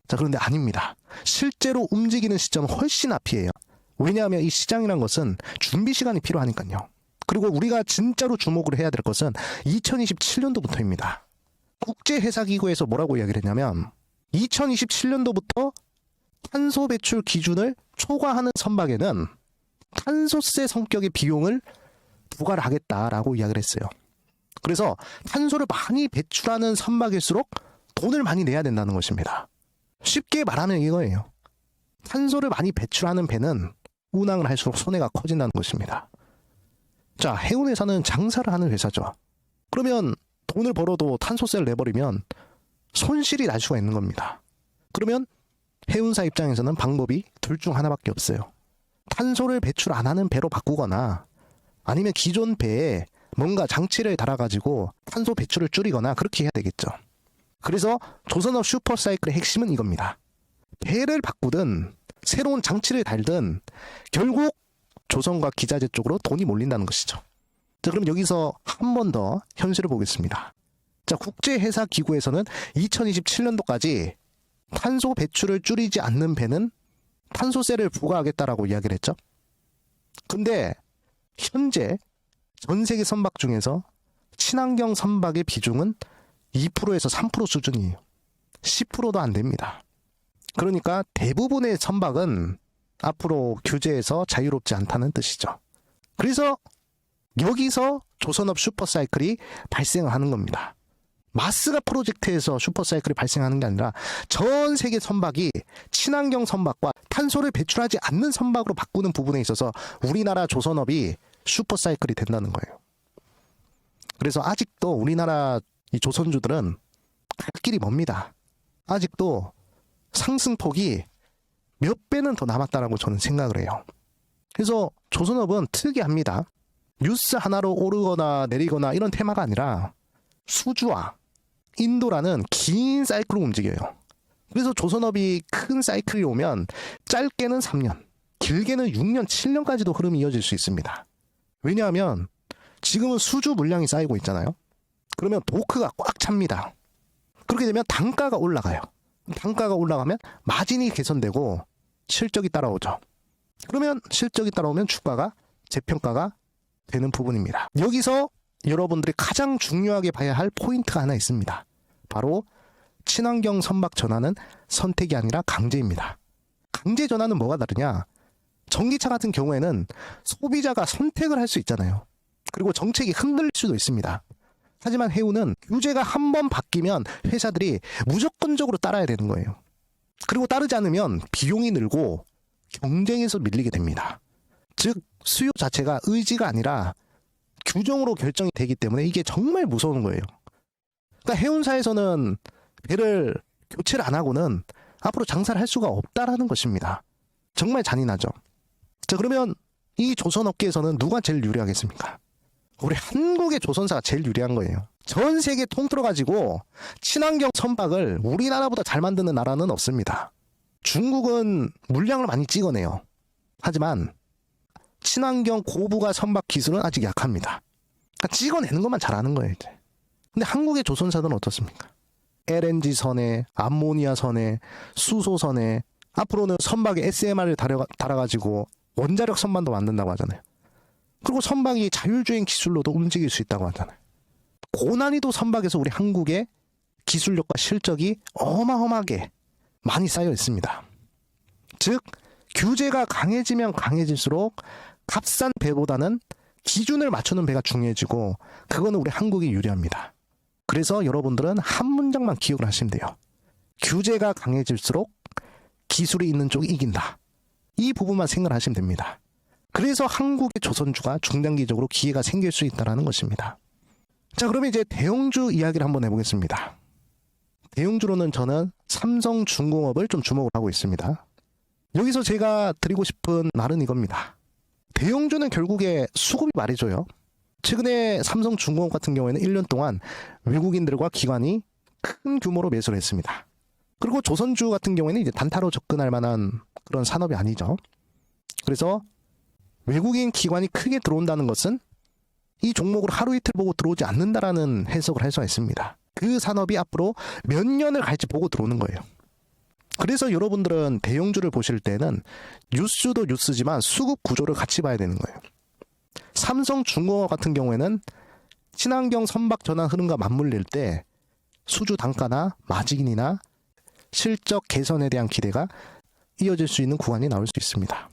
자, 그런데 아닙니다. 실제로 움직이는 시점은 훨씬 앞이에요. 왜냐하면 이 시장이란 것은 준비 시간이 필요하니까요. 그리고 우리가 진짜로 주목을 해야 될 것은 2027년도부터입니다. 국제해사기구에서 뭐라고 이야기를 했냐면 2027년도부터 탄소 배출 기준을 초과하는 선박에는 탄소세 성격의 비용을 부과를 하겠다라고 이야기를 했어요. 그래서 탄소를 많이 배출하는 선박일수록 돈을 많이 내야 된다는 것입니다. 쉽게 말하면 이거예요. 탄소를 많이 배출하는 배는 운항을 할수록 손해가 커진다는 것입니다. 자, 해운회사는 장사를 하는 회사죠. 그러면 돈을 벌어도 탄소세를 내버리면 손실이 날 수가 있는 겁니다. 그러면 해운사 입장에서는 방법이 둘 중 하나밖에 없어요. 탄소를 배출 안 하는 배로 바꾸거나 아니면 기존 배에 뭔가 장치를 달아가지고 탄소 배출을 줄이거나 그렇게 해야 되겠죠. 그래서 조선업 슈퍼사이클의 핵심은 이겁니다. 배를 바꾸든 새로운 장치를 달든 결국 조선과 기자재 쪽으로 돈이 몰린다는 것이죠. 자, 그럼 여기서 한 번 더 현실을 보겠습니다. 자, 국제해사기구에서는 2027년도까지 탄소 배출을 줄이지 않는 배는 탄소세를 부과하겠다라고 이야기를 했죠. 근데 현재 전 세계 선박 중에서 친환경 선박의 비중은 2%에서 3% 수준이에요. 10%도 안 됩니다. 그러니까 대부분의 선박은 앞으로 규제에서 자유롭지 않다는 뜻이죠. 그래서 여기서 조선업 슈퍼사이클이 발생하는 겁니다. 마스가 프로젝트에서 슈퍼사이클이 발생하는 게 아니라 전 세계 선박이 친환경 선박과 탄소를 배출하지 않는 선박으로 바꾸는 부분에 있어서 우리나라 조선업이 슈퍼사이클이 된다는 거예요. 그래서 아직도 우리나라 이 조선주들은 갈 길이 멉니다. 아직도 상승폭이 몇 배는 더 남았다라고 저는 생각을 해요. 그래서 조선업은 특이합니다. 뉴스 하나로 오르거나 내리거나 이런 테마가 아니라 수주와 인도라는 긴 사이클로 움직여요. 그래서 조선업이 큰 사이클이 오면 짧게는 3년, 길게는 6년, 7년까지도 흐름이 이어질 수 있습니다. 왜냐하면 지금은 수주 물량이 쌓이고 있잖아요. 그러면 도크가 꽉 찹니다. 그렇게 되면 단가가 올라가요. 단가가 올라가면 마진이 개선되고 실적이 따라오죠. 그러면 실적이 따라오면 주가가 재평가가 되는 부분입니다. 여기서 여러분들이 가장 중요하게 봐야 할 포인트가 하나 있습니다. 바로 친환경 선박 전환은 선택이 아니라 강제입니다. 강제 전환은 뭐가 다르냐? 전기차 같은 경우에는 소비자가 선택을 할 수 있잖아요. 그리고 정책이 흔들릴 수도 있습니다. 하지만 해운은 규제가 한 번 바뀌면 회사들이 무조건적으로 따라야 되는 거예요. 그리고 따르지 않으면 비용이 늘고 경쟁에서 밀리게 됩니다. 즉 수요 자체가 의지가 아니라 규정으로 결정이 되기 때문에 이게 정말 무서운 거예요. 그러니까 해운사에서는 배를 교체를 안 하고는 앞으로 장사를 할 수가 없다라는 것입니다. 정말 잔인하죠. 자, 그러면 이 조선업계에서는 누가 제일 유리하겠습니까? 우리 한국의 조선사가 제일 유리한 거예요. 전 세계 통틀어 가지고 친환경 선박을 우리나라보다 잘 만드는 나라는 없습니다. 중국은 물량을 많이 찍어내요. 하지만 친환경 고부가 선박 기술은 아직 약합니다. 그러니까 찍어내는 것만 잘하는 거예요, 이제. 근데 한국의 조선사들은 어떻습니까? LNG 선에, 암모니아 선에, 수소 선에, 앞으로는 선박에 SMR을 달아가지고 원자력 선반도 만든다고 하잖아요. 그리고 선박이 자율주행 기술로도 움직일 수 있다고 하잖아요. 고난이도 선박에서 우리 한국의 기술력과 실적이 어마어마하게 많이 쌓여 있습니다. 즉 규제가 강해지면 강해질수록 값싼 배보다는 기준을 맞추는 배가 중요해지고 그거는 우리 한국이 유리합니다. 그래서 여러분들은 한 문장만 기억을 하시면 돼요. 규제가 강해질수록 기술이 있는 쪽이 이긴다. 이 부분만 생각을 하시면 됩니다. 그래서 한국의 조선주가 중장기적으로 기회가 생길 수 있다는 것입니다. 자, 그러면 이제 대형주 이야기를 한번 해보겠습니다. 대형주로는 저는 삼성중공업을 좀 주목을 하고 있습니다. 여기서 제가 드리고 싶은 말은 이겁니다. 대형주는 결국에 수급이 말해줘요. 최근에 삼성중공업 같은 경우에는 1년 동안 외국인들과 기관이 큰 규모로 매수를 했습니다. 그리고 조선주 같은 경우에는 이제 단타로 접근할 만한 그런 산업이 아니죠. 그래서 외국인 기관이 크게 들어온다는 것은 이 종목을 하루 이틀 보고 들어오지 않는다라는 해석을 할 수가 있습니다. 그 산업이 앞으로 몇 년을 갈지 보고 들어오는 거예요. 그래서 여러분들은 대형주를 보실 때는 뉴스도 뉴스지만 수급 구조를 같이 봐야 되는 거예요. 삼성중공업 같은 경우에는 친환경 선박 전환 흐름과 맞물릴 때 수주 단가나 마진이나 실적 개선에 대한 기대가 이어질 수 있는 구간이 나올 수 있습니다.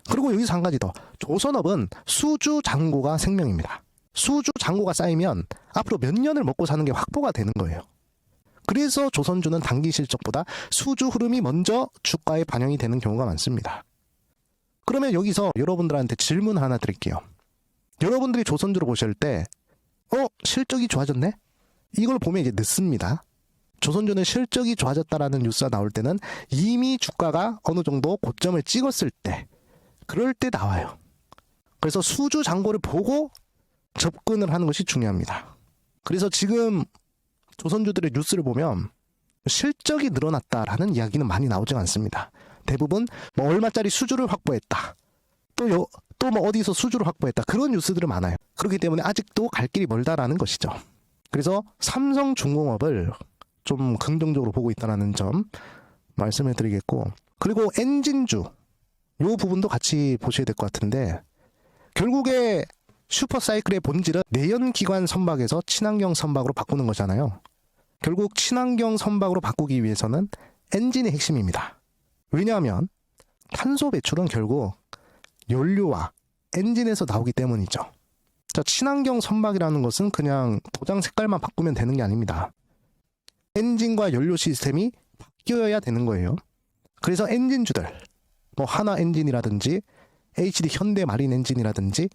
그리고 여기서 한 가지 더. 조선업은 수주 잔고가 생명입니다. 수주 잔고가 쌓이면 앞으로 몇 년을 먹고 사는 게 확보가 되는 거예요. 그래서 조선주는 단기 실적보다 수주 흐름이 먼저 주가에 반영이 되는 경우가 많습니다. 그러면 여기서 여러분들한테 질문 하나 드릴게요. 여러분들이 조선주를 보실 때 실적이 좋아졌네? 이걸 보면 이제 늦습니다. 조선주는 실적이 좋아졌다라는 뉴스가 나올 때는 이미 주가가 어느 정도 고점을 찍었을 때, 그럴 때 나와요. 그래서 수주 잔고를 보고 접근을 하는 것이 중요합니다. 그래서 지금 조선주들의 뉴스를 보면 실적이 늘어났다라는 이야기는 많이 나오지 않습니다. 대부분 뭐 얼마짜리 수주를 확보했다. 또 뭐 어디서 수주를 확보했다. 그런 뉴스들은 많아요. 그렇기 때문에 아직도 갈 길이 멀다라는 것이죠. 그래서 삼성중공업을 좀 긍정적으로 보고 있다는 점 말씀해 드리겠고, 그리고 엔진주 요 부분도 같이 보셔야 될 것 같은데, 결국에 슈퍼사이클의 본질은 내연기관 선박에서 친환경 선박으로 바꾸는 거잖아요. 결국 친환경 선박으로 바꾸기 위해서는 엔진이 핵심입니다. 왜냐하면 탄소 배출은 결국 연료와 엔진에서 나오기 때문이죠. 자, 친환경 선박이라는 것은 그냥 도장 색깔만 바꾸면 되는 게 아닙니다. 엔진과 연료 시스템이 바뀌어야 되는 거예요. 그래서 엔진주들, 뭐 하나 엔진이라든지 HD 현대 마린 엔진이라든지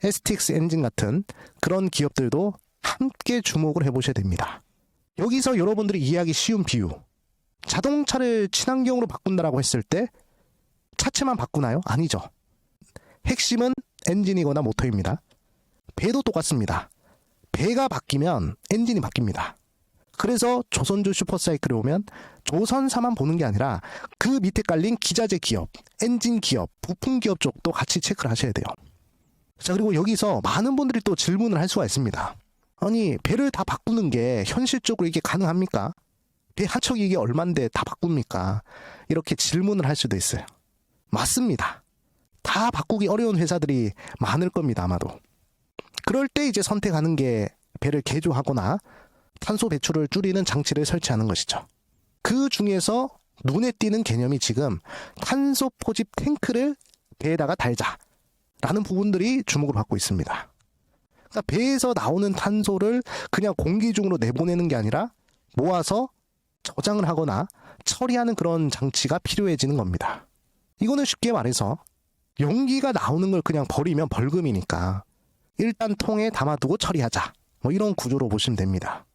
STX 엔진 같은 그런 기업들도 함께 주목을 해보셔야 됩니다. 여기서 여러분들이 이해하기 쉬운 비유, 자동차를 친환경으로 바꾼다라고 했을 때 차체만 바꾸나요? 아니죠. 핵심은 엔진이거나 모터입니다. 배도 똑같습니다. 배가 바뀌면 엔진이 바뀝니다. 그래서 조선주 슈퍼사이클에 오면 조선사만 보는 게 아니라 그 밑에 깔린 기자재 기업, 엔진 기업, 부품 기업 쪽도 같이 체크를 하셔야 돼요. 자, 그리고 여기서 많은 분들이 또 질문을 할 수가 있습니다. 아니, 배를 다 바꾸는 게 현실적으로 이게 가능합니까? 배 한 척이 이게 얼만데 다 바꿉니까? 이렇게 질문을 할 수도 있어요. 맞습니다. 다 바꾸기 어려운 회사들이 많을 겁니다, 아마도. 그럴 때 이제 선택하는 게 배를 개조하거나 탄소 배출을 줄이는 장치를 설치하는 것이죠. 그 중에서 눈에 띄는 개념이 지금 탄소 포집 탱크를 배에다가 달자라는 부분들이 주목을 받고 있습니다. 그러니까 배에서 나오는 탄소를 그냥 공기 중으로 내보내는 게 아니라 모아서 저장을 하거나 처리하는 그런 장치가 필요해지는 겁니다. 이거는 쉽게 말해서 연기가 나오는 걸 그냥 버리면 벌금이니까 일단 통에 담아두고 처리하자, 뭐 이런 구조로 보시면 됩니다.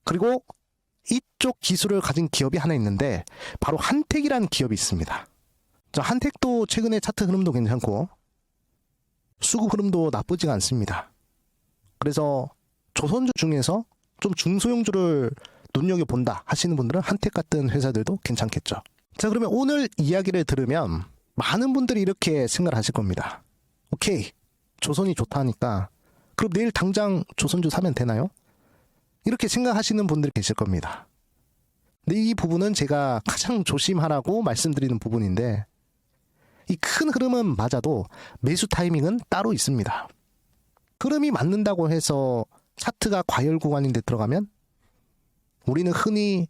그리고 이쪽 기술을 가진 기업이 하나 있는데 바로 한택이라는 기업이 있습니다. 자, 한택도 최근에 차트 흐름도 괜찮고 수급 흐름도 나쁘지가 않습니다. 그래서 조선주 중에서 좀 중소형주를 눈여겨본다 하시는 분들은 한택 같은 회사들도 괜찮겠죠. 자, 그러면 오늘 이야기를 들으면 많은 분들이 이렇게 생각을 하실 겁니다. 오케이, 조선이 좋다니까 그럼 내일 당장 조선주 사면 되나요? 이렇게 생각하시는 분들이 계실 겁니다. 근데 이 부분은 제가 가장 조심하라고 말씀드리는 부분인데, 이 큰 흐름은 맞아도 매수 타이밍은 따로 있습니다. 흐름이 맞는다고 해서 차트가 과열 구간인데 들어가면 우리는 흔히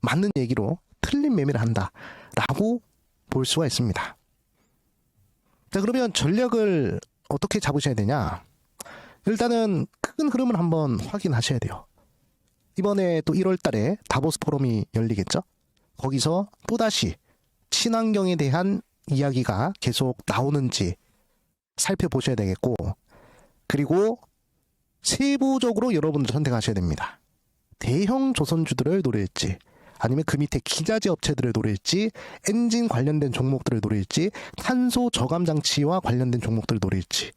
맞는 얘기로 틀린 매매를 한다라고 볼 수가 있습니다. 자, 그러면 전략을 어떻게 잡으셔야 되냐? 일단은 큰 흐름을 한번 확인하셔야 돼요. 이번에 또 1월 달에 다보스 포럼이 열리겠죠? 거기서 또다시 친환경에 대한 이야기가 계속 나오는지 살펴보셔야 되겠고, 그리고 세부적으로 여러분들 선택하셔야 됩니다. 대형 조선주들을 노릴지, 아니면 그 밑에 기자재 업체들을 노릴지, 엔진 관련된 종목들을 노릴지, 탄소 저감 장치와 관련된 종목들을 노릴지,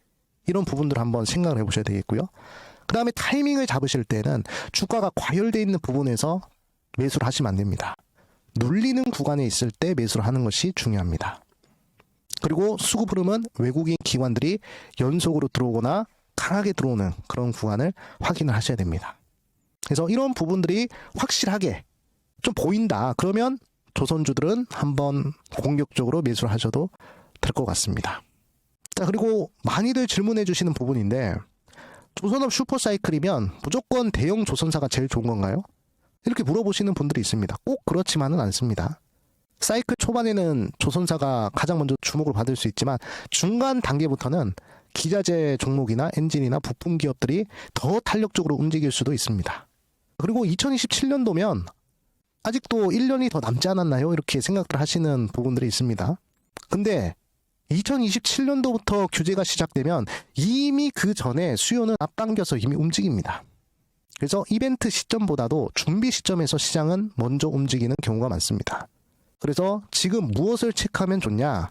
이런 부분들을 한번 생각을 해보셔야 되겠고요. 그 다음에 타이밍을 잡으실 때는 주가가 과열되어 있는 부분에서 매수를 하시면 안 됩니다. 눌리는 구간에 있을 때 매수를 하는 것이 중요합니다. 그리고 수급 흐름은 외국인 기관들이 연속으로 들어오거나 강하게 들어오는 그런 구간을 확인을 하셔야 됩니다. 그래서 이런 부분들이 확실하게 좀 보인다. 그러면 조선주들은 한번 공격적으로 매수를 하셔도 될 것 같습니다. 자, 그리고 많이들 질문해 주시는 부분인데, 조선업 슈퍼사이클이면 무조건 대형 조선사가 제일 좋은 건가요? 이렇게 물어보시는 분들이 있습니다. 꼭 그렇지만은 않습니다. 사이클 초반에는 조선사가 가장 먼저 주목을 받을 수 있지만 중간 단계부터는 기자재 종목이나 엔진이나 부품 기업들이 더 탄력적으로 움직일 수도 있습니다. 그리고 2027년도면 아직도 1년이 더 남지 않았나요? 이렇게 생각을 하시는 부분들이 있습니다. 근데 2027년도부터 규제가 시작되면 이미 그 전에 수요는 앞당겨서 이미 움직입니다. 그래서 이벤트 시점보다도 준비 시점에서 시장은 먼저 움직이는 경우가 많습니다. 그래서 지금 무엇을 체크하면 좋냐?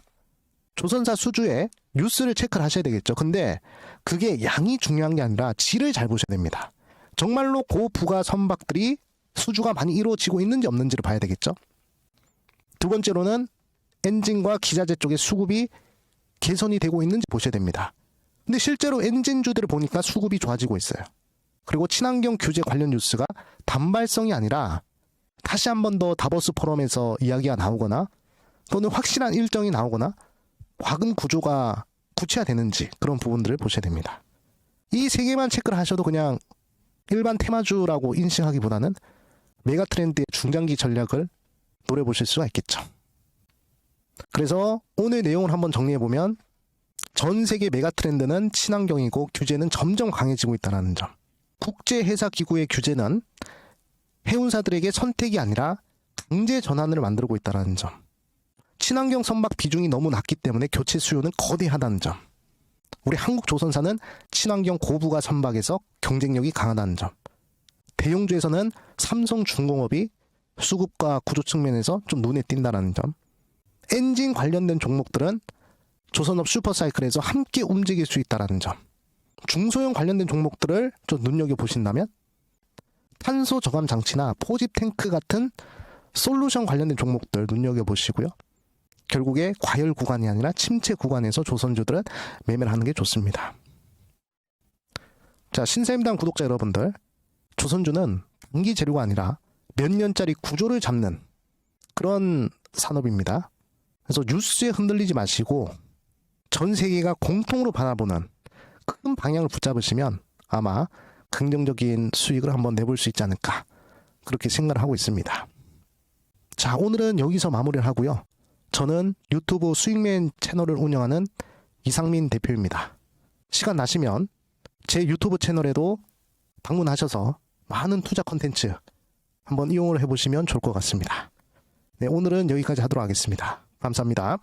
조선사 수주에 뉴스를 체크를 하셔야 되겠죠. 근데 그게 양이 중요한 게 아니라 질을 잘 보셔야 됩니다. 정말로 고부가 선박들이 수주가 많이 이루어지고 있는지 없는지를 봐야 되겠죠. 두 번째로는 엔진과 기자재 쪽의 수급이 개선이 되고 있는지 보셔야 됩니다. 근데 실제로 엔진주들을 보니까 수급이 좋아지고 있어요. 그리고 친환경 규제 관련 뉴스가 단발성이 아니라 다시 한 번 더 다보스 포럼에서 이야기가 나오거나 또는 확실한 일정이 나오거나 과금 구조가 구체화되는지 그런 부분들을 보셔야 됩니다. 이 세 개만 체크를 하셔도 그냥 일반 테마주라고 인식하기보다는 메가트렌드의 중장기 전략을 노려보실 수가 있겠죠. 그래서 오늘 내용을 한번 정리해보면 전 세계 메가트렌드는 친환경이고 규제는 점점 강해지고 있다는 점. 국제회사기구의 규제는 해운사들에게 선택이 아니라 강제 전환을 만들고 있다는 점. 친환경 선박 비중이 너무 낮기 때문에 교체 수요는 거대하다는 점. 우리 한국 조선사는 친환경 고부가 선박에서 경쟁력이 강하다는 점. 대형주에서는 삼성중공업이 수급과 구조 측면에서 좀 눈에 띈다는 점. 엔진 관련된 종목들은 조선업 슈퍼사이클에서 함께 움직일 수 있다는 점. 중소형 관련된 종목들을 좀 눈여겨보신다면 탄소 저감 장치나 포집 탱크 같은 솔루션 관련된 종목들 눈여겨보시고요. 결국에 과열 구간이 아니라 침체 구간에서 조선주들은 매매를 하는 게 좋습니다. 자, 신사임당 구독자 여러분들, 조선주는 단기 재료가 아니라 몇 년짜리 구조를 잡는 그런 산업입니다. 그래서 뉴스에 흔들리지 마시고 전 세계가 공통으로 바라보는 큰 방향을 붙잡으시면 아마 긍정적인 수익을 한번 내볼 수 있지 않을까, 그렇게 생각을 하고 있습니다. 자, 오늘은 여기서 마무리를 하고요. 저는 유튜브 수익맨 채널을 운영하는 이상민 대표입니다. 시간 나시면 제 유튜브 채널에도 방문하셔서 많은 투자 콘텐츠 한번 이용을 해보시면 좋을 것 같습니다. 네, 오늘은 여기까지 하도록 하겠습니다. 감사합니다.